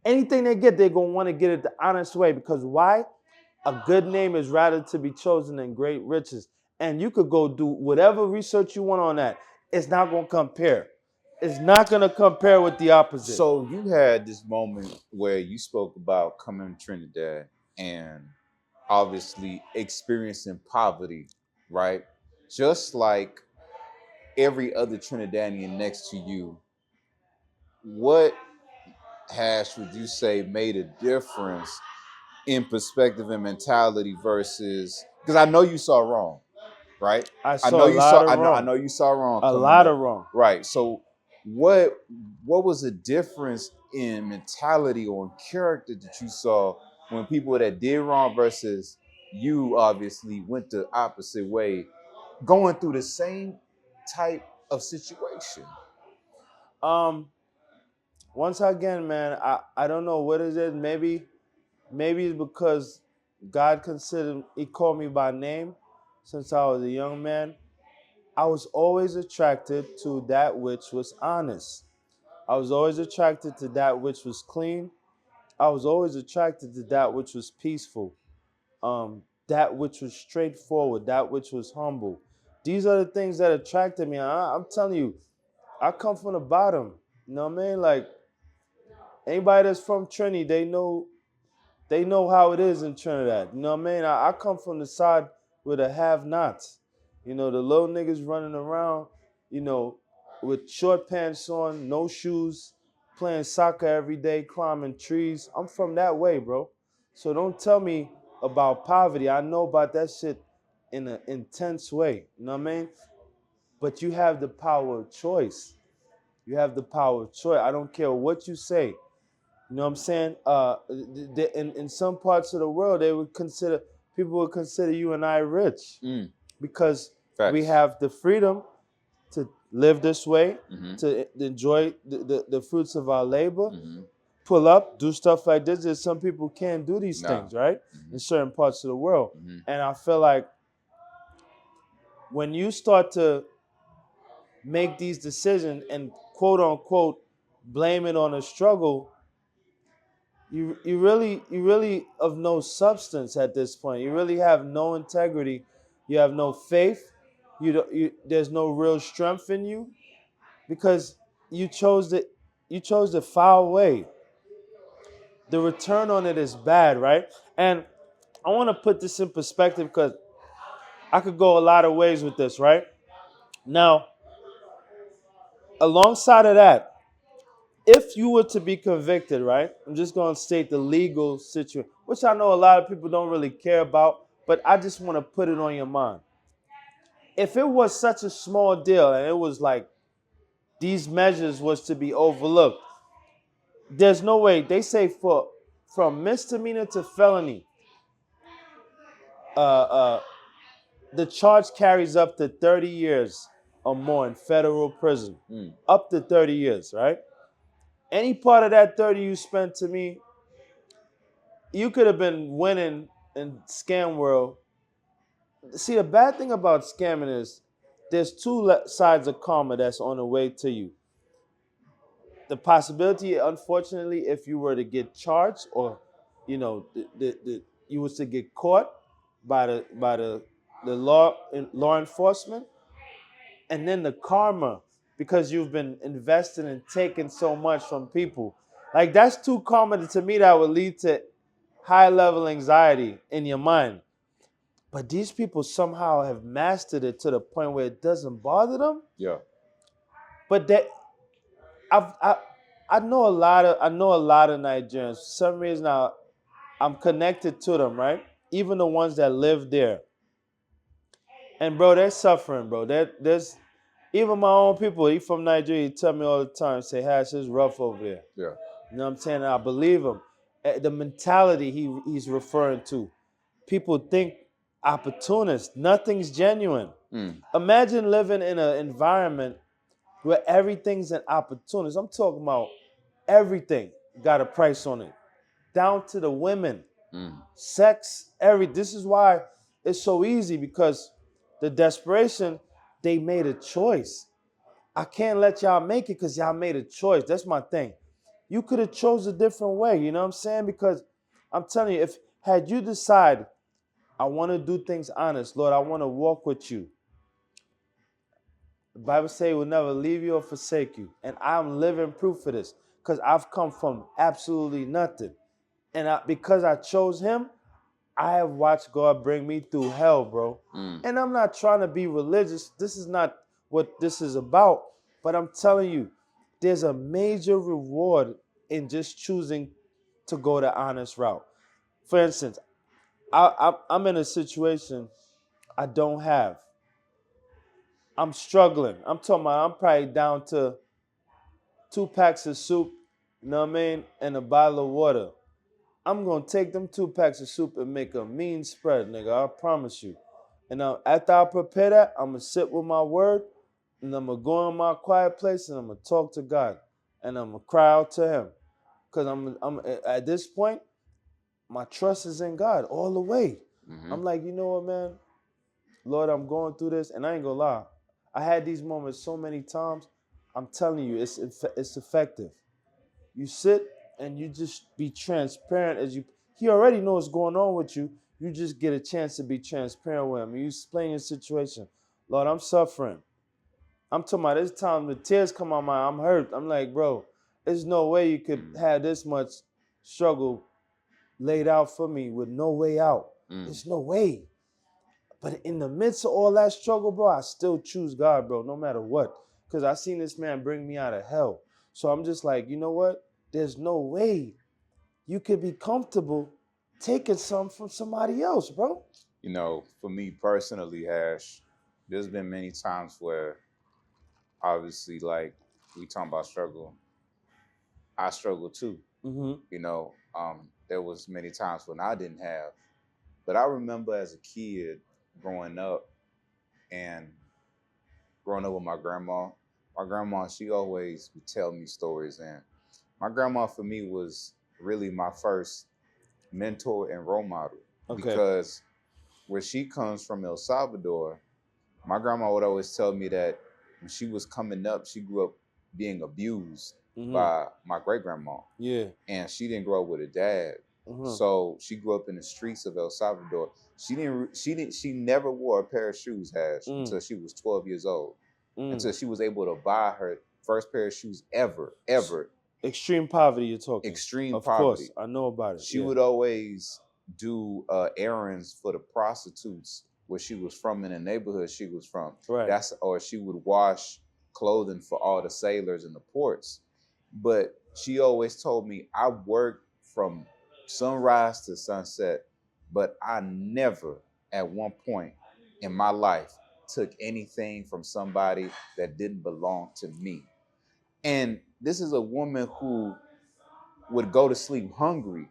Anything they get, they're gonna want to get it the honest way. Because why? A good name is rather to be chosen than great riches. And you could go do whatever research you want on that. It's not gonna compare. It's not gonna compare with the opposite. So you had this moment where you spoke about coming to Trinidad and obviously experiencing poverty, right? Just like every other Trinidadian next to you, what would you say made a difference in perspective and mentality versus, because I know you saw wrong, right? I know you saw wrong. I know you saw wrong. A lot of wrong. Right. So what was the difference in mentality or in character that you saw when people that did wrong versus you obviously went the opposite way, going through the same type of situation? Once again, man, I don't know what it is. Maybe it's because God he called me by name since I was a young man. I was always attracted to that which was honest. I was always attracted to that which was clean. I was always attracted to that which was peaceful, that which was straightforward, that which was humble. These are the things that attracted me. I'm telling you, I come from the bottom. You know what I mean? Like, anybody that's from Trinity, they know how it is in Trinidad. You know what I mean? I come from the side with the have-nots. You know, the little niggas running around, with short pants on, no shoes, playing soccer every day, climbing trees. I'm from that way, bro. So don't tell me about poverty. I know about that shit in an intense way. You know what I mean? But you have the power of choice. You have the power of choice. I don't care what you say. You know what I'm saying? In some parts of the world, people would consider you and I rich because Facts. We have the freedom to live this way, to enjoy the fruits of our labor, pull up, do stuff like this. There's some people can't do these things, right? In certain parts of the world. And I feel like when you start to make these decisions and quote unquote blame it on a struggle, you really of no substance at this point. You really have no integrity. You have no faith. There's no real strength in you because you chose the foul way. The return on it is bad, right? And I want to put this in perspective because I could go a lot of ways with this, right? Now, alongside of that, if you were to be convicted, right? I'm just going to state the legal situation, which I know a lot of people don't really care about, but I just want to put it on your mind. If it was such a small deal and it was like these measures was to be overlooked, there's no way. They say from misdemeanor to felony, the charge carries up to 30 years or more in federal prison. Up to 30 years, right? Any part of that 30 you spent, to me, you could have been winning in scam world. See, the bad thing about scamming is there's two sides of karma that's on the way to you. The possibility, unfortunately, if you were to get charged or, you was to get caught by the law enforcement, and then the karma, because you've been investing and taking so much from people. Like that's too common to me. That would lead to high level anxiety in your mind. But these people somehow have mastered it to the point where it doesn't bother them. Yeah. But that I've, I know a lot of Nigerians. For some reason I'm connected to them, right? Even the ones that live there. And bro, they're suffering, bro. There's even my own people, he from Nigeria, he tell me all the time, say, Hash, it's rough over there. Yeah. You know what I'm saying? And I believe him. The mentality he's referring to. People think opportunist. Nothing's genuine. Imagine living in an environment where everything's an opportunist. I'm talking about everything got a price on it. Down to the women. Sex, this is why it's so easy, because the desperation, they made a choice. I can't let y'all make it because y'all made a choice. That's my thing. You could have chose a different way, you know what I'm saying? Because I'm telling you, if had you decided, I want to do things honest, Lord, I want to walk with you. The Bible says it will never leave you or forsake you. And I'm living proof of this because I've come from absolutely nothing. And because I chose him, I have watched God bring me through hell, bro. And I'm not trying to be religious. This is not what this is about. But I'm telling you, there's a major reward in just choosing to go the honest route. For instance, I'm in a situation I don't have. I'm struggling. I'm talking about I'm probably down to 2 packs of soup, you know what I mean, and a bottle of water. I'm gonna take them 2 packs of soup and make a mean spread, nigga. I promise you. And after I prepare that, I'm gonna sit with my word, and I'm gonna go in my quiet place, and I'm gonna talk to God, and I'm gonna cry out to Him, cause I'm at this point, my trust is in God all the way. I'm like, you know what, man, Lord, I'm going through this, and I ain't gonna lie, I had these moments so many times. I'm telling you, it's effective. You sit and you just be transparent as you. He already knows what's going on with you. You just get a chance to be transparent with him. You explain your situation. Lord, I'm suffering. I'm talking about this time the tears come out my eye. I'm hurt. I'm like, bro, there's no way you could have this much struggle laid out for me with no way out. There's no way. But in the midst of all that struggle, bro, I still choose God, bro, no matter what. Because I seen this man bring me out of hell. So I'm just like, you know what? There's no way you could be comfortable taking something from somebody else, bro. You know, for me personally, Hash, there's been many times where obviously, like, we talking about struggle, I struggle too. You know, there was many times when I didn't have. But I remember as a kid growing up and growing up with my grandma. My grandma, she always would tell me stories, and my grandma for me was really my first mentor and role model. Okay. Because where she comes from, El Salvador, my grandma would always tell me that when she was coming up, she grew up being abused by my great grandma. Yeah. And she didn't grow up with a dad. So she grew up in the streets of El Salvador. She never wore a pair of shoes, Hash, until she was 12 years old. Until she was able to buy her first pair of shoes ever. Extreme poverty, you're talking. Extreme of poverty. Of course, I know about it. She would always do errands for the prostitutes where she was from, in the neighborhood she was from. Right. Or she would wash clothing for all the sailors in the ports. But she always told me, I worked from sunrise to sunset, but I never at one point in my life took anything from somebody that didn't belong to me. And this is a woman who would go to sleep hungry.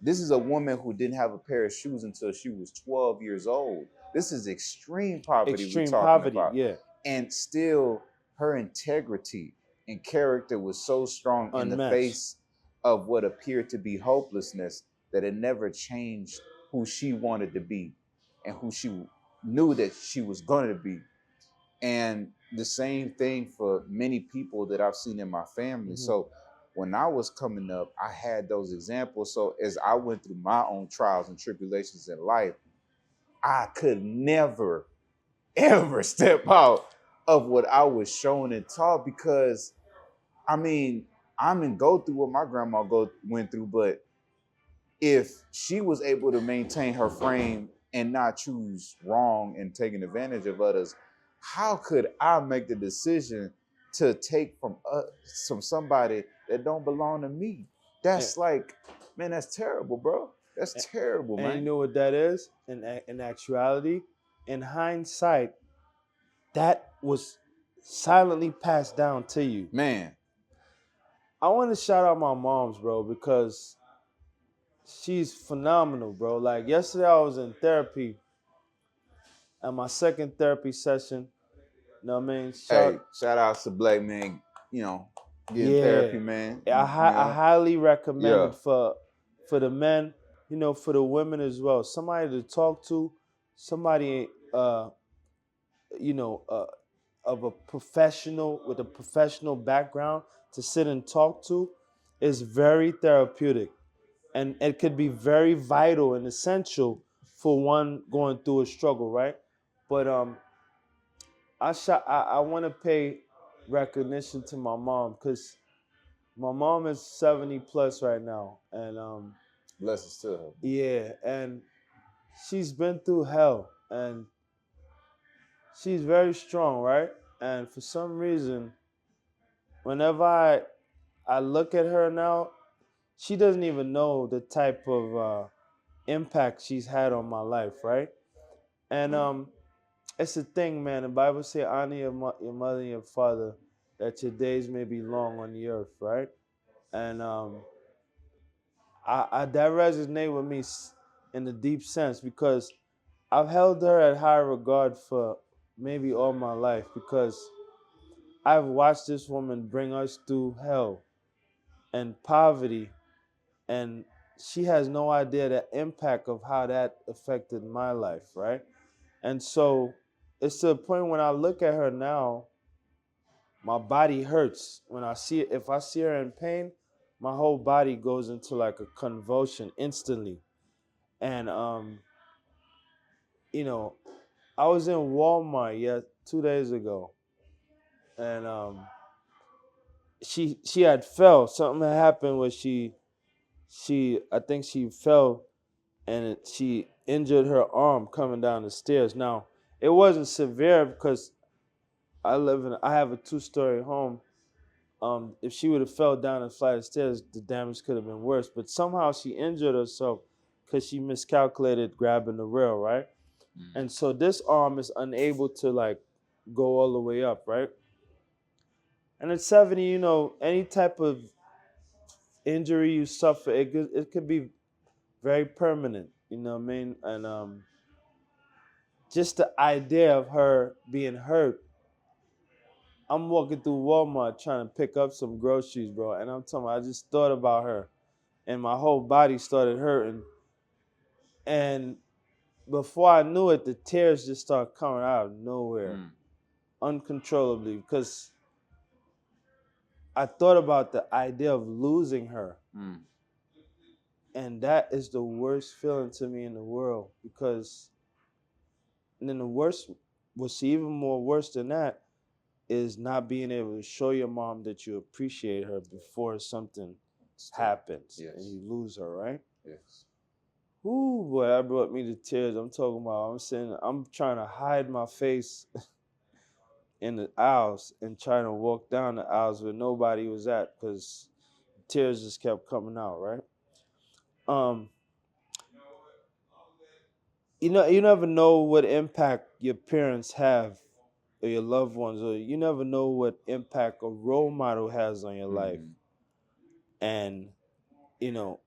This is a woman who didn't have a pair of shoes until she was 12 years old. This is extreme poverty we're talking about. Yeah. And still, her integrity and character was so strong in the face of what appeared to be hopelessness that it never changed who she wanted to be and who she knew that she was going to be. And the same thing for many people that I've seen in my family. So when I was coming up, I had those examples. So as I went through my own trials and tribulations in life, I could never, ever step out of what I was shown and taught, because, I mean, I'm gonna go through what my grandma went through, but if she was able to maintain her frame and not choose wrong and taking advantage of others, how could I make the decision to take from somebody that don't belong to me? And, That's like, man, that's terrible, bro. That's terrible, and you man. know what that is? In actuality, in hindsight, that was silently passed down to you. Man, I want to shout out my moms, bro, because she's phenomenal, bro. Like yesterday, I was in therapy at my second therapy session. You know what I mean? hey, shout out to Black man, getting Yeah, therapy, man. I highly recommend Yeah. it for the men, for the women as well. Somebody to talk to, somebody, you know, uh, of a professional with a professional background to sit and talk to is very therapeutic, and it could be very vital and essential for one going through a struggle, right? But I want to pay recognition to my mom because my mom is 70 plus right now, and Blessings to her. yeah, and she's been through hell, and she's very strong, right? And for some reason, whenever I look at her now, she doesn't even know the type of impact she's had on my life, right? And it's a thing, man. The Bible say, honor your mother and your father, that your days may be long on the earth, right? And I that resonates with me in a deep sense because I've held her at high regard for maybe all my life because I've watched this woman bring us through hell and poverty, and she has no idea the impact of how that affected my life, right? And so it's to the point when I look at her now, my body hurts. When I see it, if I see her in pain, my whole body goes into like a convulsion instantly. And you know, I was in Walmart 2 days ago, and she had fell. Something had happened where she I think she fell and she injured her arm coming down the stairs. Now it wasn't severe because I have a 2-story home. If she would have fell down a flight of stairs, the damage could have been worse. But somehow she injured herself because she miscalculated grabbing the rail, right? And so this arm is unable to like go all the way up, right? And at 70, any type of injury you suffer, it could be very permanent. You know what I mean? And just the idea of her being hurt. I'm walking through Walmart trying to pick up some groceries, bro, and I'm telling you, I just thought about her, and my whole body started hurting. And before I knew it, the tears just started coming out of nowhere, uncontrollably, because I thought about the idea of losing her. And that is the worst feeling to me in the world, because and then the worst, what's even more worse than that, is not being able to show your mom that you appreciate her before something happens and you lose her, right? Yes. Ooh, boy, that brought me to tears. I'm talking about, I'm trying to hide my face in the aisles and trying to walk down the aisles where nobody was at because tears just kept coming out, right? You never know what impact your parents have or your loved ones, or you never know what impact a role model has on your life. And, you know,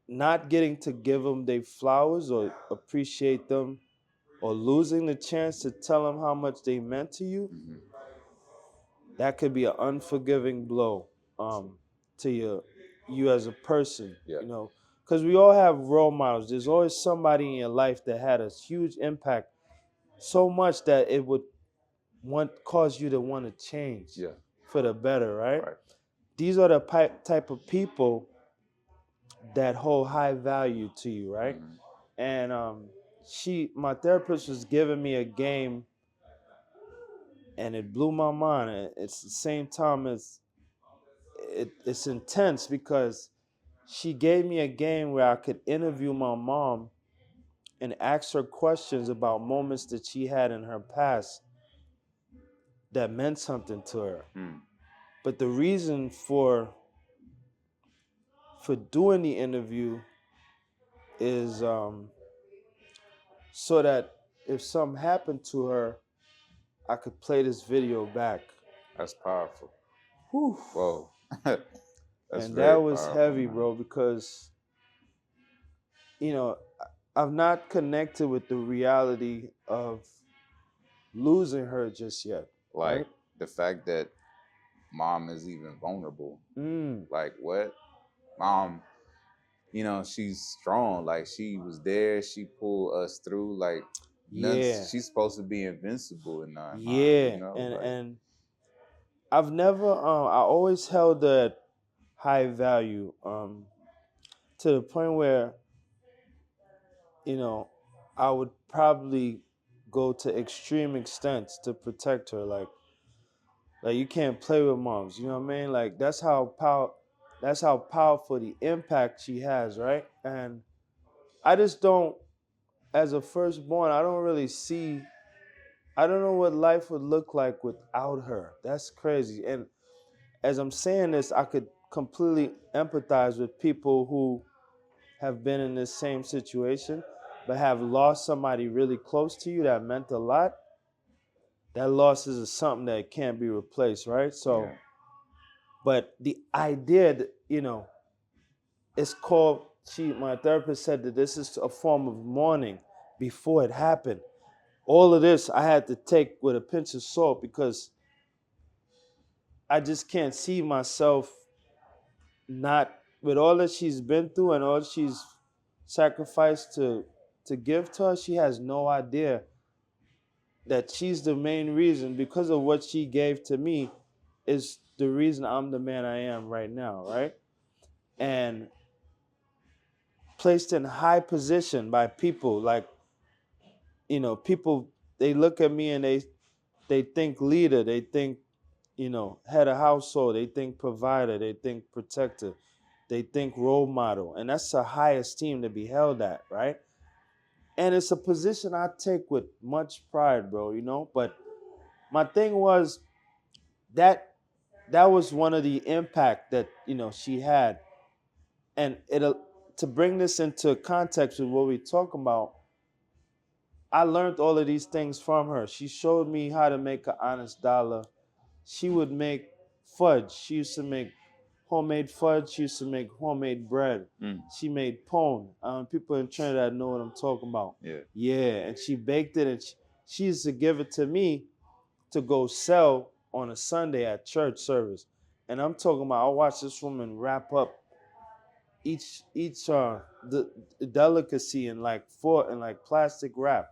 not getting to give them their flowers or appreciate them or losing the chance to tell them how much they meant to you, that could be an unforgiving blow to you as a person, because we all have role models. There's always somebody in your life that had a huge impact, so much that it would cause you to want to change for the better, right? These are the type of people that hold high value to you, right? And my therapist was giving me a game, and it blew my mind. It's the same time as it's intense because she gave me a game where I could interview my mom and ask her questions about moments that she had in her past that meant something to her. But the reason for doing the interview is so that if something happened to her, I could play this video back. That's powerful. Whew. Whoa. That's and very that was powerful, heavy, man. bro, because I've not connected with the reality of losing her just yet. Like right? the fact that mom is even vulnerable. Mm. Like what? Mom, she's strong. Like she was there. She pulled us through. Like Yeah. she's supposed to be invincible in our Yeah. mind. And I've never I always held that high value to the point where I would probably go to extreme extents to protect her. Like you can't play with moms. You know what I mean? Like that's how powerful the impact she has, right? And I just don't, as a firstborn, I don't really see. I don't know what life would look like without her. That's crazy. And as I'm saying this, I could completely empathize with people who have been in this same situation, but have lost somebody really close to you that meant a lot. That loss is something that can't be replaced, right? So, Yeah. but the idea that, it's called, my therapist said that this is a form of mourning before it happened. All of this I had to take with a pinch of salt because I just can't see myself not, with all that she's been through and all she's sacrificed to give to us. She has no idea that she's the main reason, because of what she gave to me, is the reason I'm the man I am right now, right? And placed in high position by people, like, people, they look at me and they think leader, they think, head of household, they think provider, they think protector, they think role model. And that's a high esteem to be held at, right? And it's a position I take with much pride, bro, But my thing was that was one of the impact that, she had. And to bring this into context with what we're talking about, I learned all of these things from her. She showed me how to make an honest dollar. She would make fudge. She used to make homemade fudge. She used to make homemade bread. She made pone. People in Trinidad know what I'm talking about. Yeah, and she baked it, and she used to give it to me to go sell on a Sunday at church service. And I'm talking about, I watched this woman wrap up each the delicacy in like plastic wrap,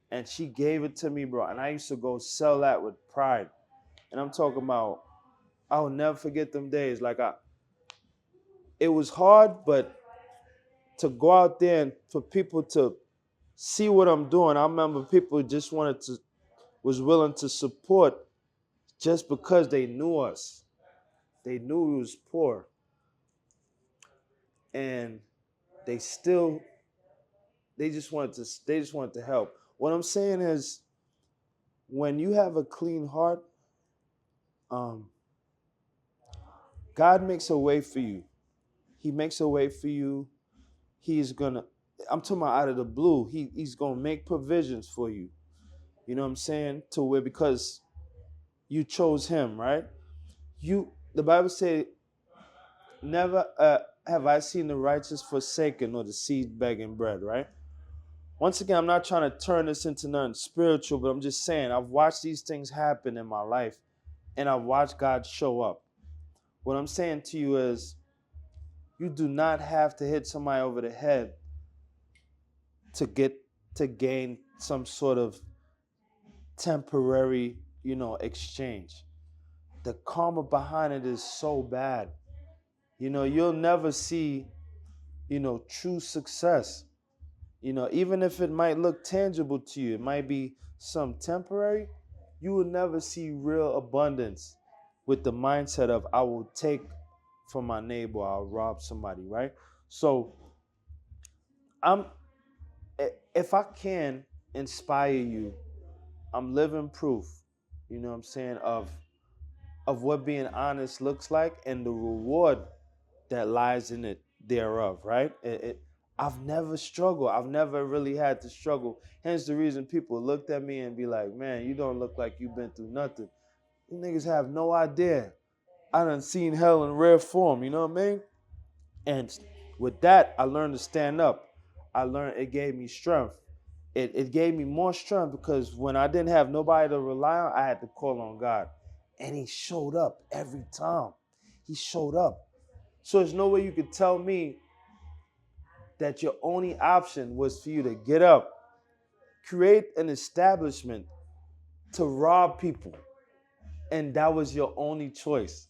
and she gave it to me, bro. And I used to go sell that with pride. And I'm talking about, I'll never forget them days. Like it was hard, but to go out there and for people to see what I'm doing, I remember people just was willing to support just because they knew us. They knew we was poor. And they just wanted to help. What I'm saying is, when you have a clean heart, God makes a way for you. He makes a way for you. I'm talking about out of the blue. He's gonna make provisions for you. You know what I'm saying? To where, because you chose him, right? The Bible says, never have I seen the righteous forsaken or the seed begging bread, right? Once again, I'm not trying to turn this into nothing spiritual, but I'm just saying, I've watched these things happen in my life, and I've watched God show up. What I'm saying to you is, you do not have to hit somebody over the head to gain some sort of temporary, exchange. The karma behind it is so bad. You'll never see, true success. Even if it might look tangible to you, it might be some temporary, you will never see real abundance with the mindset of I will take from my neighbor, I'll rob somebody, right? So I'm if I can inspire you, I'm living proof, you know what I'm saying, of what being honest looks like and the reward that lies in it thereof, right? I've never struggled. I've never really had to struggle. Hence the reason people looked at me and be like, man, you don't look like you've been through nothing. You niggas have no idea. I done seen hell in rare form, you know what I mean? And with that, I learned to stand up. I learned it gave me strength. It gave me more strength because when I didn't have nobody to rely on, I had to call on God. And he showed up every time. He showed up. So there's no way you could tell me that your only option was for you to get up, create an establishment to rob people, and that was your only choice.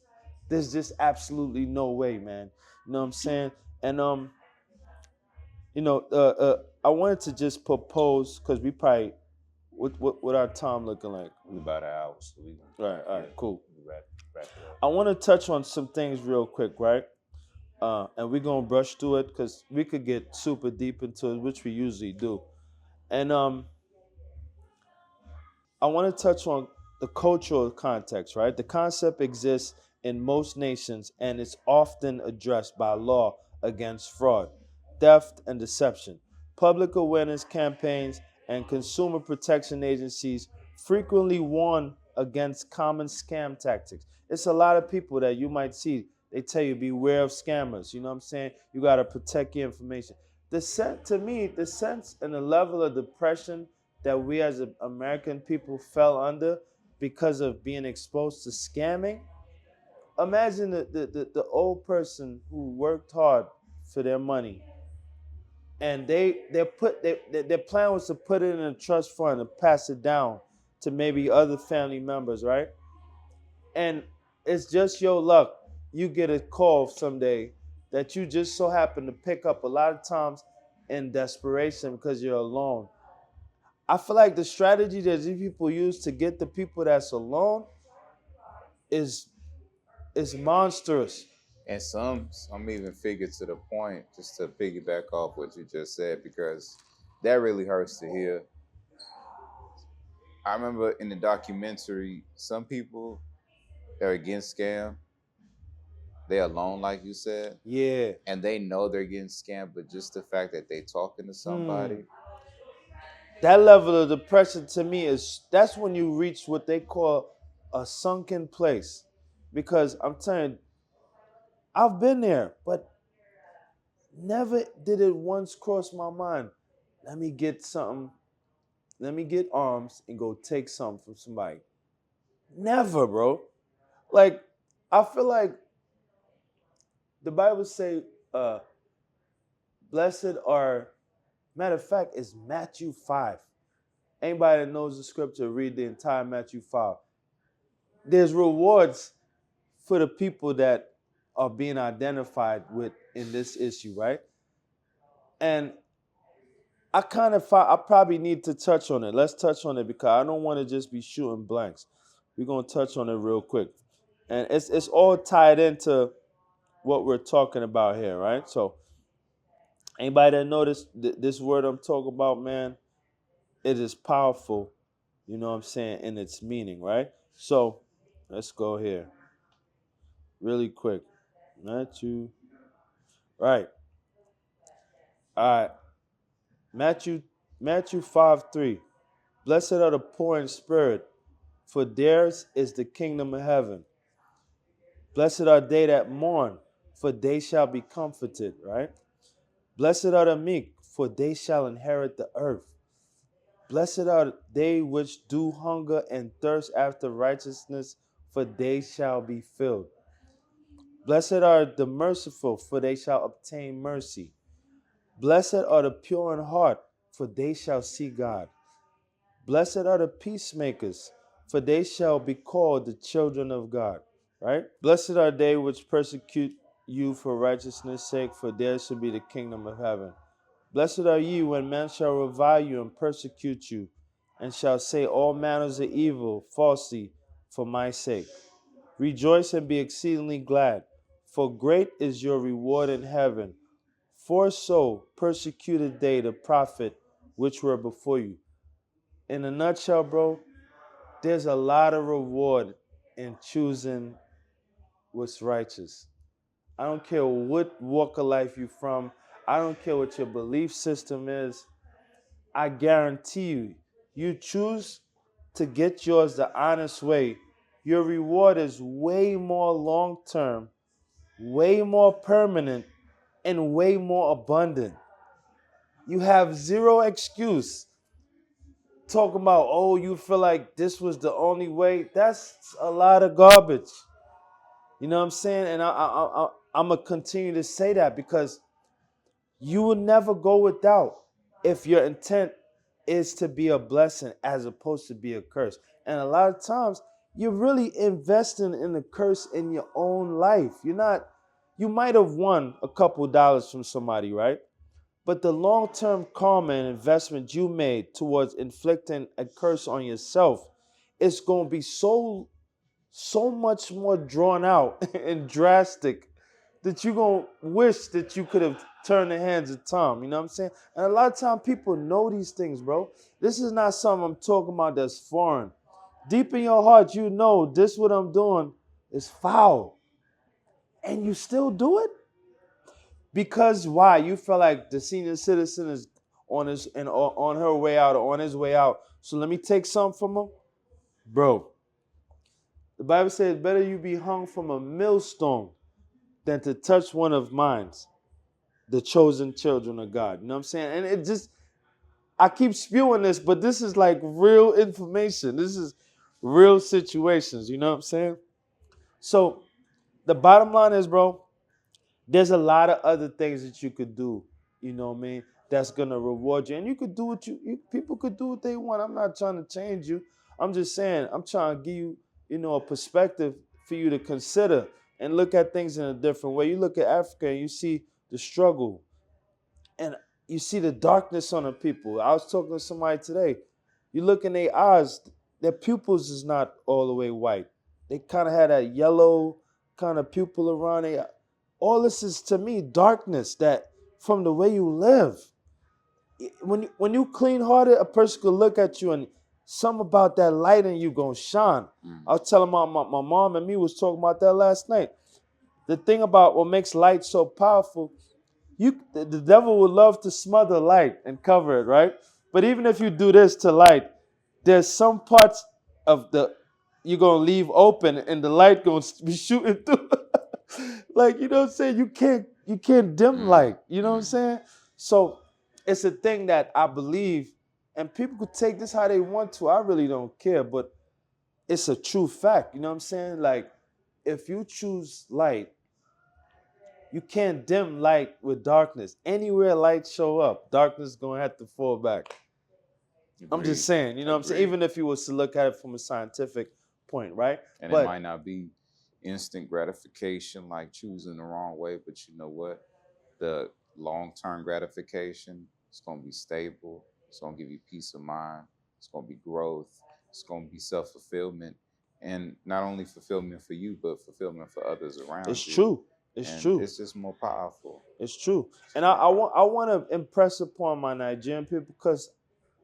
There's just absolutely no way, man. You know what I'm saying? And I wanted to just propose because we probably what our time looking like. We about an hour, so we All right, cool. wrap it up. I want to touch on some things real quick, right? And we're gonna brush through it because we could get super deep into it, which we usually do. And I want to touch on the cultural context, right? The concept exists in most nations and it's often addressed by law against fraud, theft, and deception. Public awareness campaigns and consumer protection agencies frequently warn against common scam tactics. It's a lot of people that you might see, they tell you beware of scammers. You know what I'm saying? You got to protect your information. To me, the sense and the level of depression that we as American people fell under because of being exposed to scamming. Imagine the old person who worked hard for their money and their plan was to put it in a trust fund and pass it down to maybe other family members, right? And it's just your luck. You get a call someday that you just so happen to pick up a lot of times in desperation because you're alone. I feel like the strategy that these people use to get the people that's alone is monstrous. And some even figure to the point, just to piggyback off what you just said, because that really hurts to hear. I remember in the documentary, some people are against scam. They're alone, like you said. Yeah. And they know they're getting scammed, but just the fact that they talking to somebody. That level of depression to me that's when you reach what they call a sunken place. Because I'm telling you, I've been there, but never did it once cross my mind. Let me get something. Let me get arms and go take something from somebody. Never, bro. Like, I feel like the Bible say, blessed are, matter of fact, it's Matthew 5. Anybody that knows the scripture, read the entire Matthew 5. There's rewards for the people that are being identified with in this issue, right? And I probably need to touch on it. Let's touch on it because I don't want to just be shooting blanks. We're going to touch on it real quick. And it's all tied into what we're talking about here, right? So anybody that noticed this word I'm talking about, man, it is powerful, you know what I'm saying, in its meaning, right? So let's go here really quick. Matthew. Right. All right. Matthew 5:3. Blessed are the poor in spirit, for theirs is the kingdom of heaven. Blessed are they that mourn, for they shall be comforted, right? Blessed are the meek, for they shall inherit the earth. Blessed are they which do hunger and thirst after righteousness, for they shall be filled. Blessed are the merciful, for they shall obtain mercy. Blessed are the pure in heart, for they shall see God. Blessed are the peacemakers, for they shall be called the children of God. Right? Blessed are they which persecute you for righteousness' sake, for theirs shall be the kingdom of heaven. Blessed are ye when men shall revile you and persecute you, and shall say all manners of evil falsely for my sake. Rejoice and be exceedingly glad, for great is your reward in heaven. For so persecuted they the prophet which were before you. In a nutshell, bro, there's a lot of reward in choosing what's righteous. I don't care what walk of life you're from. I don't care what your belief system is. I guarantee you, you choose to get yours the honest way, your reward is way more long term, way more permanent, and way more abundant. You have zero excuse talking about, oh, you feel like this was the only way. That's a lot of garbage. You know what I'm saying? And I'm going to continue to say that because you will never go without if your intent is to be a blessing as opposed to be a curse. And a lot of times you're really investing in a curse in your own life. You might have won a couple dollars from somebody, right? But the long-term karma and investment you made towards inflicting a curse on yourself is going to be so much more drawn out and drastic that you're going to wish that you could have turned the hands of time. You know what I'm saying? And a lot of time people know these things, bro. This is not something I'm talking about that's foreign. Deep in your heart, you know this what I'm doing is foul. And you still do it? Because why? You feel like the senior citizen is on her way out or on his way out. So let me take something from him? Bro, the Bible says better you be hung from a millstone than to touch one of mine, the chosen children of God. You know what I'm saying? And it just, I keep spewing this, but this is like real information. This is real situations. You know what I'm saying? So the bottom line is, bro, there's a lot of other things that you could do. You know what I mean? That's gonna reward you, and you could do what people could do what they want. I'm not trying to change you. I'm just saying I'm trying to give you, a perspective for you to consider and look at things in a different way. You look at Africa and you see the struggle, and you see the darkness on the people. I was talking to somebody today. You look in their eyes, their pupils is not all the way white. They kind of had that yellow kind of pupil around their. All this is to me darkness that from the way you live. When you clean hearted, a person could look at you and something about that light in you gonna shine. I was telling my mom and me was talking about that last night. The thing about what makes light so powerful, the devil would love to smother light and cover it, right? But even if you do this to light, there's some parts of the you're gonna leave open and the light gonna be shooting through. Like, you know what I'm saying? You can't dim light. You know what I'm saying? So it's a thing that I believe, and people could take this how they want to. I really don't care, but it's a true fact. You know what I'm saying? Like, if you choose light, you can't dim light with darkness. Anywhere light show up, darkness is gonna have to fall back. Agreed. I'm just saying, you know what I'm saying? Even if you was to look at it from a scientific point, right? And it might not be instant gratification, like choosing the wrong way, but you know what? The long-term gratification, it's going to be stable. It's going to give you peace of mind. It's going to be growth. It's going to be self-fulfillment. And not only fulfillment for you, but fulfillment for others around you. It's true. It's true. It's just more powerful. It's true. And I want to impress upon my Nigerian people because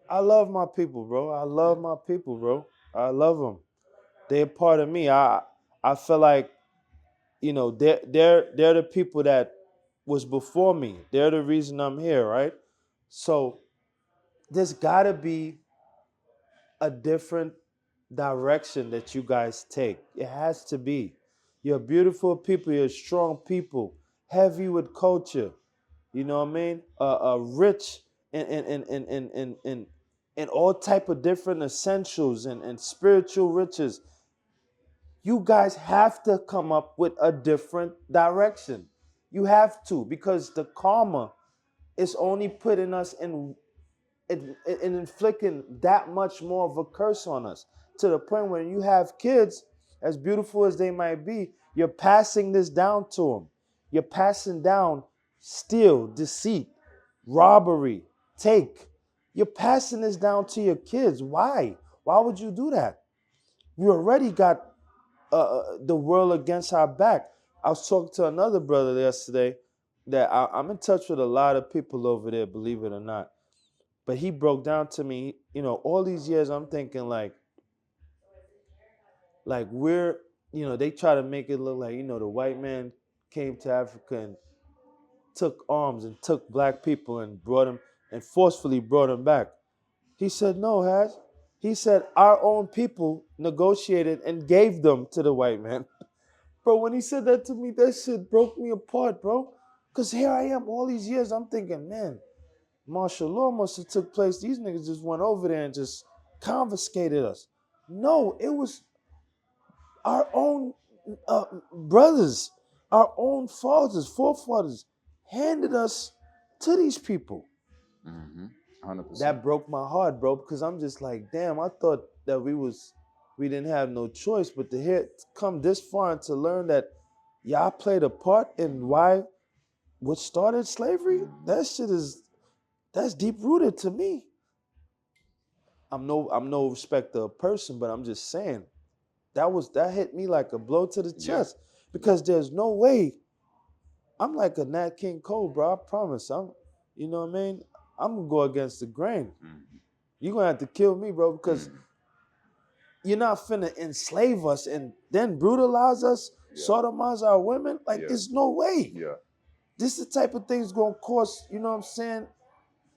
I love my people, bro. I love my people, bro. I love them. They're part of me. I feel like, they're the people that was before me. They're the reason I'm here, right? So there's got to be a different direction that you guys take. It has to be. You're beautiful people. You're strong people. Heavy with culture. You know what I mean? Rich in all type of different essentials and spiritual riches. You guys have to come up with a different direction. You have to, because the karma is only putting us in inflicting that much more of a curse on us, to the point where you have kids, as beautiful as they might be, you're passing this down to them. You're passing down steal, deceit, robbery, take. You're passing this down to your kids. Why? Why would you do that? You already got the world against our back. I was talking to another brother yesterday that I'm in touch with a lot of people over there, believe it or not. But he broke down to me, all these years I'm thinking like we're, they try to make it look like, the white man came to Africa and took arms and took black people and brought them and forcefully brought them back. He said, no, Has. He said, our own people negotiated and gave them to the white man. Bro, when he said that to me, that shit broke me apart, bro. Because here I am all these years, I'm thinking, man, martial law must have took place. These niggas just went over there and just confiscated us. No, it was our own brothers, our own fathers, forefathers handed us to these people. 100%. That broke my heart, bro, because I'm just like, damn, I thought that we didn't have no choice, but to come this far and to learn that y'all played a part in what started slavery, that's deep rooted to me. I'm no respecter of person, but I'm just saying that hit me like a blow to the chest because there's no way. I'm like a Nat King Cole, bro. I promise. You know what I mean? I'm gonna go against the grain. You're gonna have to kill me, bro, because you're not finna enslave us and then brutalize us, sodomize our women. Like, there's no way. This is the type of thing's gonna cause, you know what I'm saying,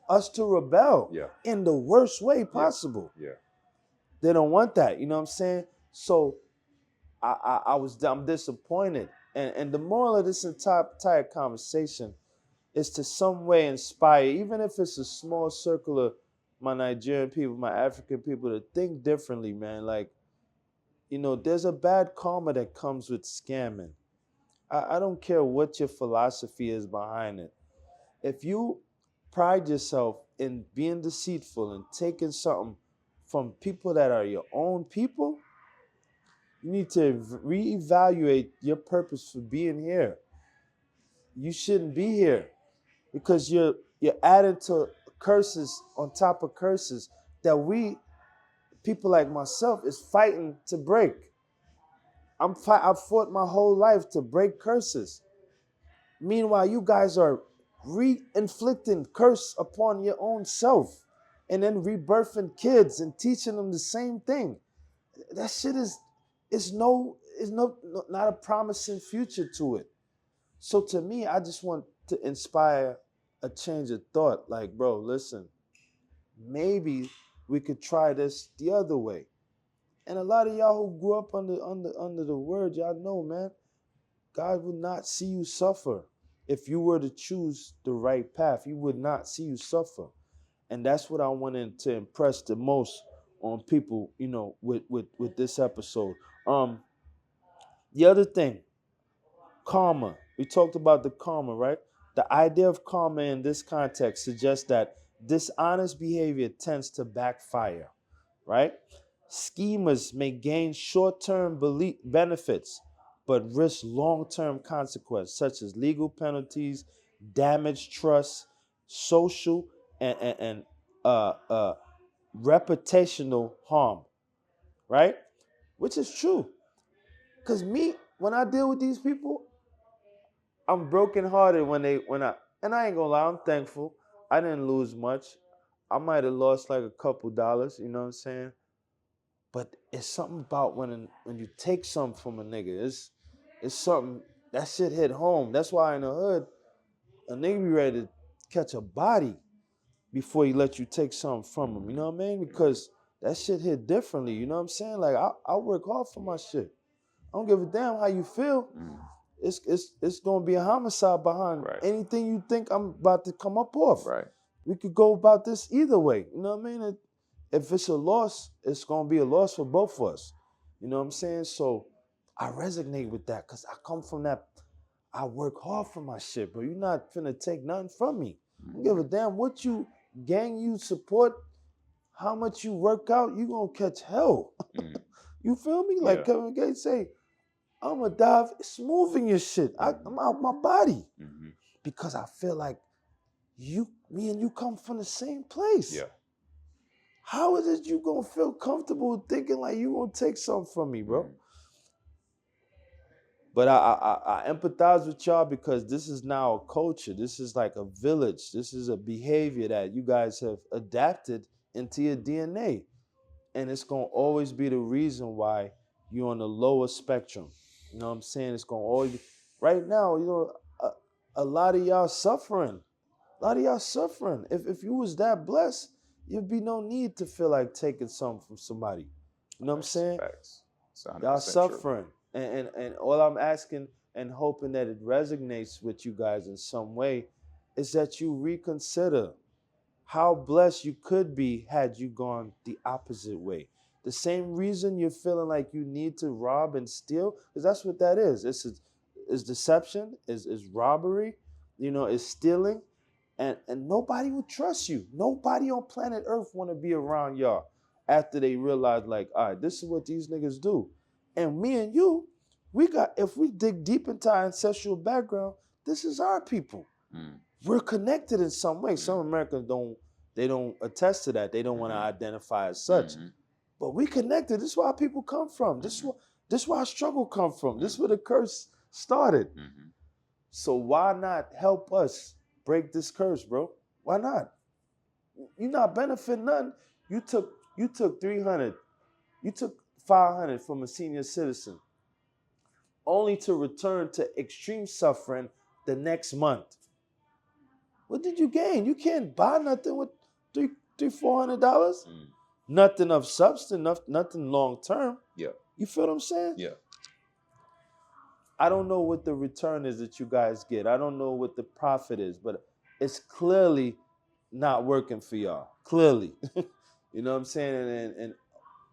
us to rebel in the worst way possible. They don't want that, you know what I'm saying? So I'm disappointed. And the moral of this entire conversation is to some way inspire, even if it's a small circle of my Nigerian people, my African people, to think differently, man. Like, there's a bad karma that comes with scamming. I don't care what your philosophy is behind it. If you pride yourself in being deceitful and taking something from people that are your own people, you need to reevaluate your purpose for being here. You shouldn't be here because you're adding to curses on top of curses that people like myself, is fighting to break. I've fought my whole life to break curses. Meanwhile, you guys are re-inflicting curse upon your own self and then rebirthing kids and teaching them the same thing. That shit is not a promising future to it. So to me, I just want to inspire a change of thought. Like, bro, listen, maybe we could try this the other way. And a lot of y'all who grew up under the word, y'all know, man, God would not see you suffer. If you were to choose the right path, He would not see you suffer. And that's what I wanted to impress the most on people, with this episode. The other thing, karma. We talked about the karma, right? The idea of karma in this context suggests that dishonest behavior tends to backfire, right? Schemers may gain short-term benefits, but risk long-term consequences such as legal penalties, damaged trust, social and reputational harm, right? Which is true. Because when I deal with these people, I'm brokenhearted and I ain't gonna lie, I'm thankful. I didn't lose much. I might have lost like a couple dollars, you know what I'm saying? But it's something about when you take something from a nigga, it's something, that shit hit home. That's why in the hood, a nigga be ready to catch a body before he let you take something from him, you know what I mean? Because that shit hit differently, you know what I'm saying? Like, I work hard for my shit. I don't give a damn how you feel. It's gonna be a homicide behind anything you think I'm about to come up off. Right. We could go about this either way. You know what I mean? If it's a loss, it's gonna be a loss for both of us. You know what I'm saying? So I resonate with that because I come from that. I work hard for my shit, bro. You're not finna take nothing from me. I don't give a damn what gang you support, how much you work out, you gonna catch hell. You feel me? Like Kevin Gates say, I'm gonna dive smooth in your shit. I'm out my body. Because I feel like me and you come from the same place. Yeah. How is it you gonna feel comfortable thinking like you gonna take something from me, bro? But I empathize with y'all because this is now a culture. This is like a village. This is a behavior that you guys have adapted into your DNA. And it's going to always be the reason why you're on the lower spectrum. You know what I'm saying? It's going to always be. Right now, a lot of y'all suffering. A lot of y'all suffering. If you was that blessed, you'd be no need to feel like taking something from somebody. You know what I'm saying? Facts. Y'all suffering. And all I'm asking and hoping that it resonates with you guys in some way is that you reconsider how blessed you could be had you gone the opposite way. The same reason you're feeling like you need to rob and steal, because that's what that is. It's deception, is robbery, is stealing, and nobody would trust you. Nobody on planet Earth want to be around y'all after they realize, like, all right, this is what these niggas do. And me and you, if we dig deep into our ancestral background, this is our people. We're connected in some way. Some Americans don't attest to that. They don't want to identify as such. But we connected. This is where our people come from. This is where our struggle come from. This is where the curse started. So why not help us break this curse, bro? Why not? You're not benefiting nothing. You took 300. You took 500 from a senior citizen, only to return to extreme suffering the next month. What did you gain? You can't buy nothing with $400. Nothing of substance, nothing long term. Yeah. You feel what I'm saying? Yeah. I don't know what the return is that you guys get. I don't know what the profit is, but it's clearly not working for y'all. Clearly. You know what I'm saying? And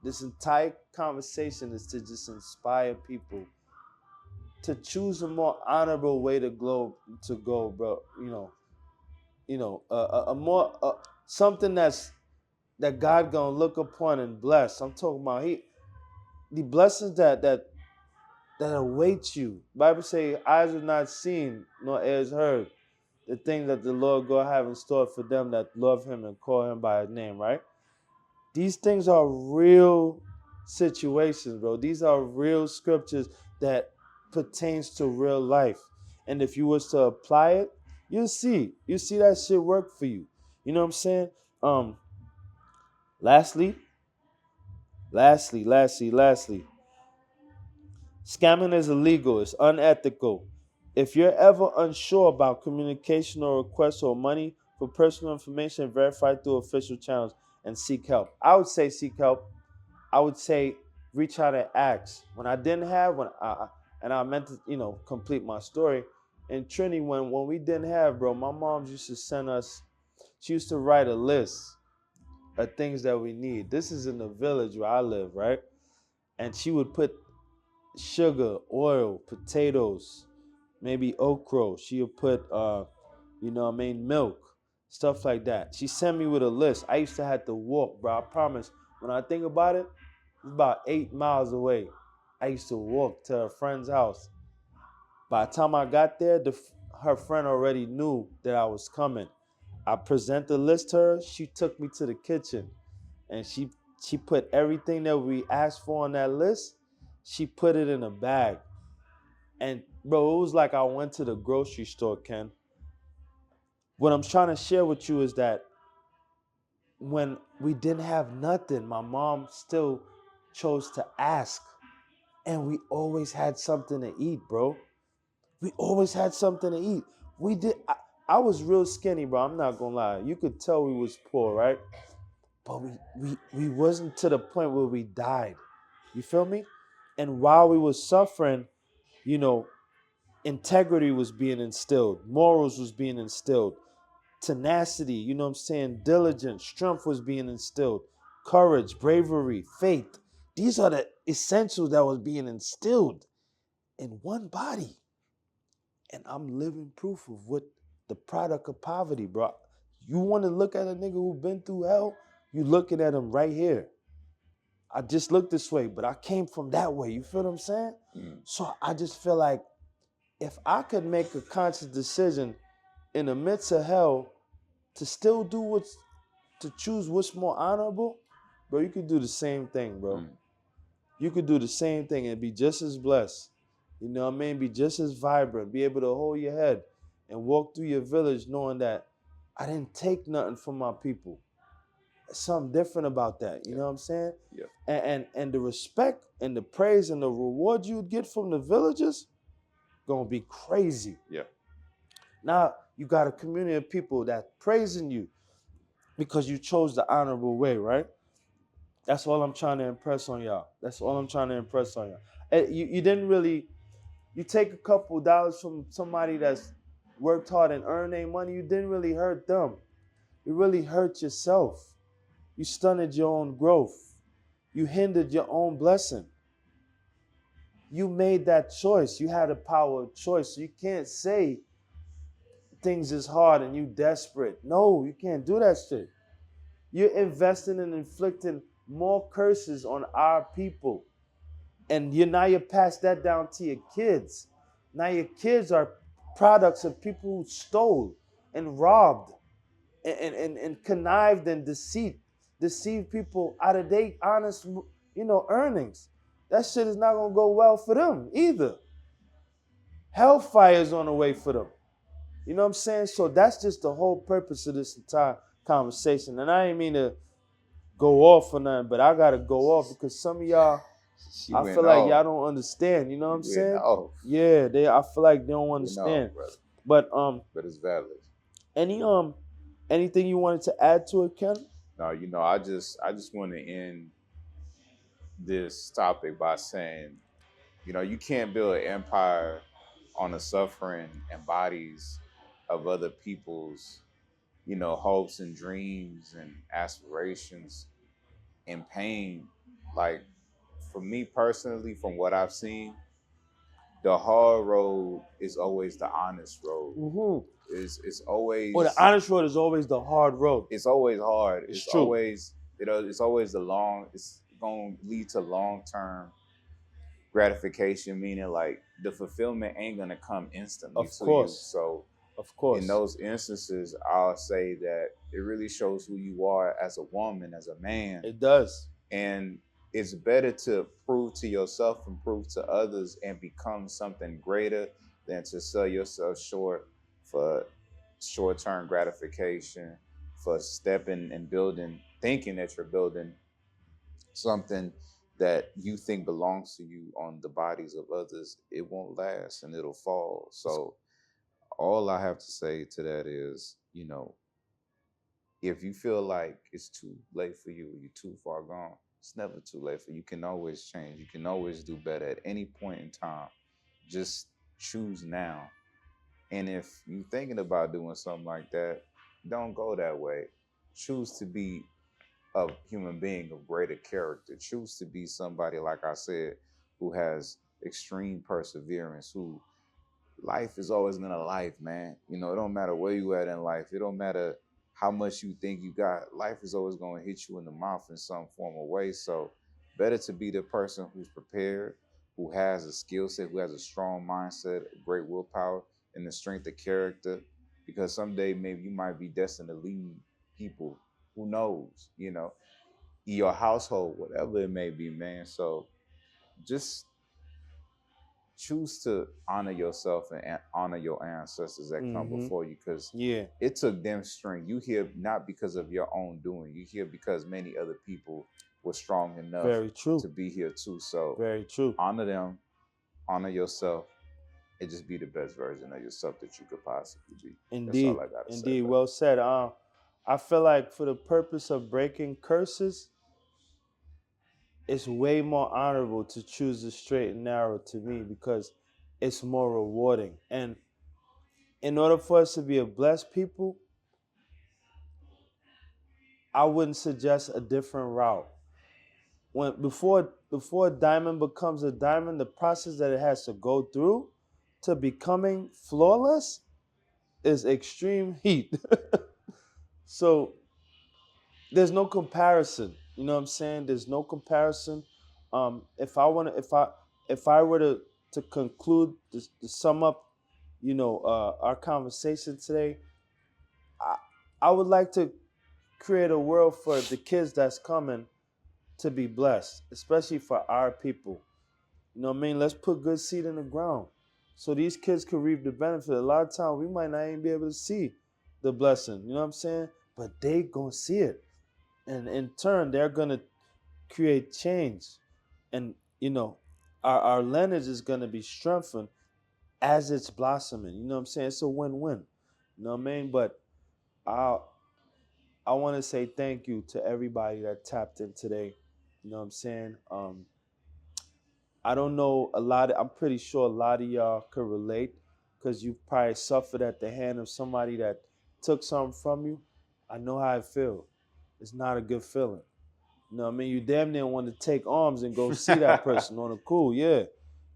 this entire conversation is to just inspire people to choose a more honorable way to go, bro. A more something that God gonna look upon and bless. I'm talking about the blessings that await you. Bible say eyes have not seen nor ears heard the things that the Lord God have in store for them that love Him and call Him by His name. Right? These things are real situations, bro. These are real scriptures that pertains to real life. And if you was to apply it, you'll see that shit work for you. You know what I'm saying? Lastly, scamming is illegal. It's unethical. If you're ever unsure about communication or requests or money for personal information, verify through official channels and seek help. I would say seek help. I would say reach out and ask. When I didn't have, I meant to, complete my story. In Trinity, when we didn't have, bro, my mom used to send us, she used to write a list of things that we need. This is in the village where I live, right? And she would put sugar, oil, potatoes, maybe okra. She would put, milk, stuff like that. She sent me with a list. I used to have to walk, bro. I promise. When I think about it, it's about 8 miles away. I used to walk to her friend's house. By the time I got there, her friend already knew that I was coming. I present the list to her. She took me to the kitchen, and she put everything that we asked for on that list. She put it in a bag. And bro, it was like I went to the grocery store, Ken. What I'm trying to share with you is that when we didn't have nothing, my mom still chose to ask. And we always had something to eat, bro. We always had something to eat. I was real skinny, bro. I'm not gonna lie. You could tell we was poor, right? But we wasn't to the point where we died. You feel me? And while we were suffering, integrity was being instilled. Morals was being instilled. Tenacity, you know what I'm saying? Diligence, strength was being instilled. Courage, bravery, faith. These are the essentials that was being instilled in one body. And I'm living proof of what the product of poverty, bro. You want to look at a nigga who been through hell? You looking at him right here. I just look this way, but I came from that way. You feel what I'm saying? So I just feel like if I could make a conscious decision in the midst of hell to still to choose what's more honorable, bro, you could do the same thing, bro. You could do the same thing and be just as blessed. You know what I mean? Be just as vibrant. Be able to hold your head and walk through your village knowing that I didn't take nothing from my people. There's something different about that. You know what I'm saying? Yeah. And the respect and the praise and the reward you'd get from the villagers gonna be crazy. Yeah. Now you got a community of people that praising you because you chose the honorable way, right? That's all I'm trying to impress on y'all. That's all I'm trying to impress on y'all. You didn't really, you take a couple dollars from somebody that's worked hard and earned their money, you didn't really hurt them. You really hurt yourself. You stunted your own growth. You hindered your own blessing. You made that choice. You had a power of choice. So you can't say things is hard and you desperate. No, you can't do that shit. You're investing and inflicting more curses on our people. And you pass that down to your kids. Now your kids are products of people who stole and robbed and connived and deceived people out of their honest, earnings. That shit is not gonna go well for them either. Hellfire is on the way for them. You know what I'm saying? So that's just the whole purpose of this entire conversation. And I ain't mean to go off or nothing, but I gotta go off because some of y'all, I feel like y'all don't understand. You know what I'm saying? Yeah, I feel like they don't understand. But it's valid. Anything you wanted to add to it, Ken? No, I just want to end this topic by saying, you can't build an empire on the suffering and bodies of other people's, hopes and dreams and aspirations and pain. Like, for me personally, from what I've seen, the hard road is always the honest road. Mm-hmm. It's always. Well, the honest road is always the hard road. It's always hard. It's true. Always, it's always the long. It's going to lead to long-term gratification, meaning like the fulfillment ain't going to come instantly to you. So, of course, in those instances, I'll say that it really shows who you are as a woman, as a man. It does. And it's better to prove to yourself and prove to others and become something greater than to sell yourself short for short-term gratification, for stepping and building, thinking that you're building something that you think belongs to you on the bodies of others. It won't last and it'll fall. So all I have to say to that is, if you feel like it's too late for you, you're too far gone, it's never too late for you. You can always change. You can always do better at any point in time. Just choose now. And if you're thinking about doing something like that, don't go that way. Choose to be a human being of greater character. Choose to be somebody, like I said, who has extreme perseverance, who life is always gonna life, man. It don't matter where you at in life. It don't matter how much you think you got. Life is always gonna hit you in the mouth in some form or way. So better to be the person who's prepared, who has a skill set, who has a strong mindset, great willpower, and the strength of character. Because someday maybe you might be destined to lead people. Who knows? Your household, whatever it may be, man. So just choose to honor yourself and honor your ancestors that come before you, because it took them strength. You here not because of your own doing. You here because many other people were strong enough to be here too. So very true. Honor them, honor yourself, and just be the best version of yourself that you could possibly be. Indeed. That's all I gotta say. Indeed. Well said. I feel like for the purpose of breaking curses, it's way more honorable to choose the straight and narrow to me, because it's more rewarding. And in order for us to be a blessed people, I wouldn't suggest a different route. Before a diamond becomes a diamond, the process that it has to go through to becoming flawless is extreme heat. So there's no comparison. You know what I'm saying? There's no comparison. If I were to conclude, to sum up, our conversation today, I would like to create a world for the kids that's coming to be blessed, especially for our people. You know what I mean? Let's put good seed in the ground so these kids can reap the benefit. A lot of times we might not even be able to see the blessing, you know what I'm saying? But they gonna see it. And in turn, they're gonna create change. And, you know, our lineage is gonna be strengthened as it's blossoming. You know what I'm saying? It's a win-win. You know what I mean? But I I want to say thank you to everybody that tapped in today. You know what I'm saying? I don't know a lot. I'm pretty sure a lot of y'all could relate because you probably suffered at the hand of somebody that took something from you. I know how it feels. It's not a good feeling. You know what I mean? You damn near want to take arms and go see that person on the cool, yeah.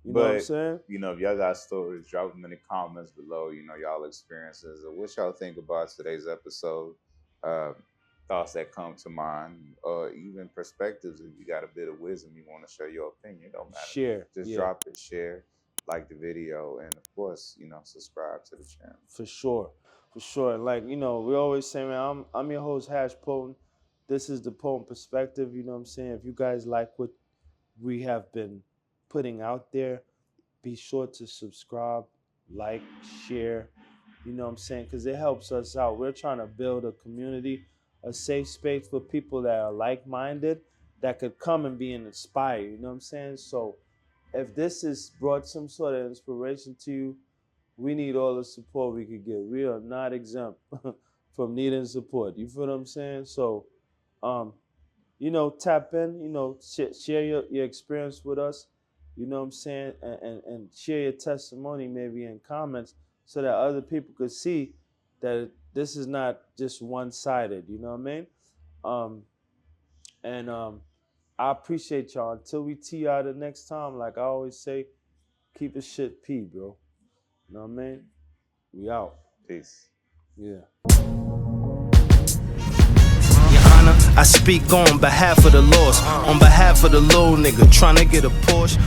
You know what I'm saying? You know, if y'all got stories, drop them in the comments below. You know, y'all experiences or what y'all think about today's episode. Uh, Thoughts that come to mind, or even perspectives. If you got a bit of wisdom, you want to share your opinion, it don't matter. Share. Just drop it, share, like the video, and of course, you know, subscribe to the channel. For sure. For sure. Like, you know, we always say, man, I'm your host, Hash Poetin. This is the Poetin Perspective. You know what I'm saying? If you guys like what we have been putting out there, be sure to subscribe, like, share. You know what I'm saying? Because it helps us out. We're trying to build a community, a safe space for people that are like-minded that could come and be inspired. You know what I'm saying? So if this has brought some sort of inspiration to you, we need all the support we could get. We are not exempt from needing support. You feel what I'm saying? So, you know, tap in, you know, share your experience with us, you know what I'm saying? And share your testimony maybe in comments so that other people could see that this is not just one-sided, you know what I mean? I appreciate y'all. Until we tee out the next time, like I always say, keep it shit P, bro. You know what I mean? We out. Peace. Yeah. Your Honor, I speak on behalf of the lost, on behalf of the little nigga trying to get a Porsche.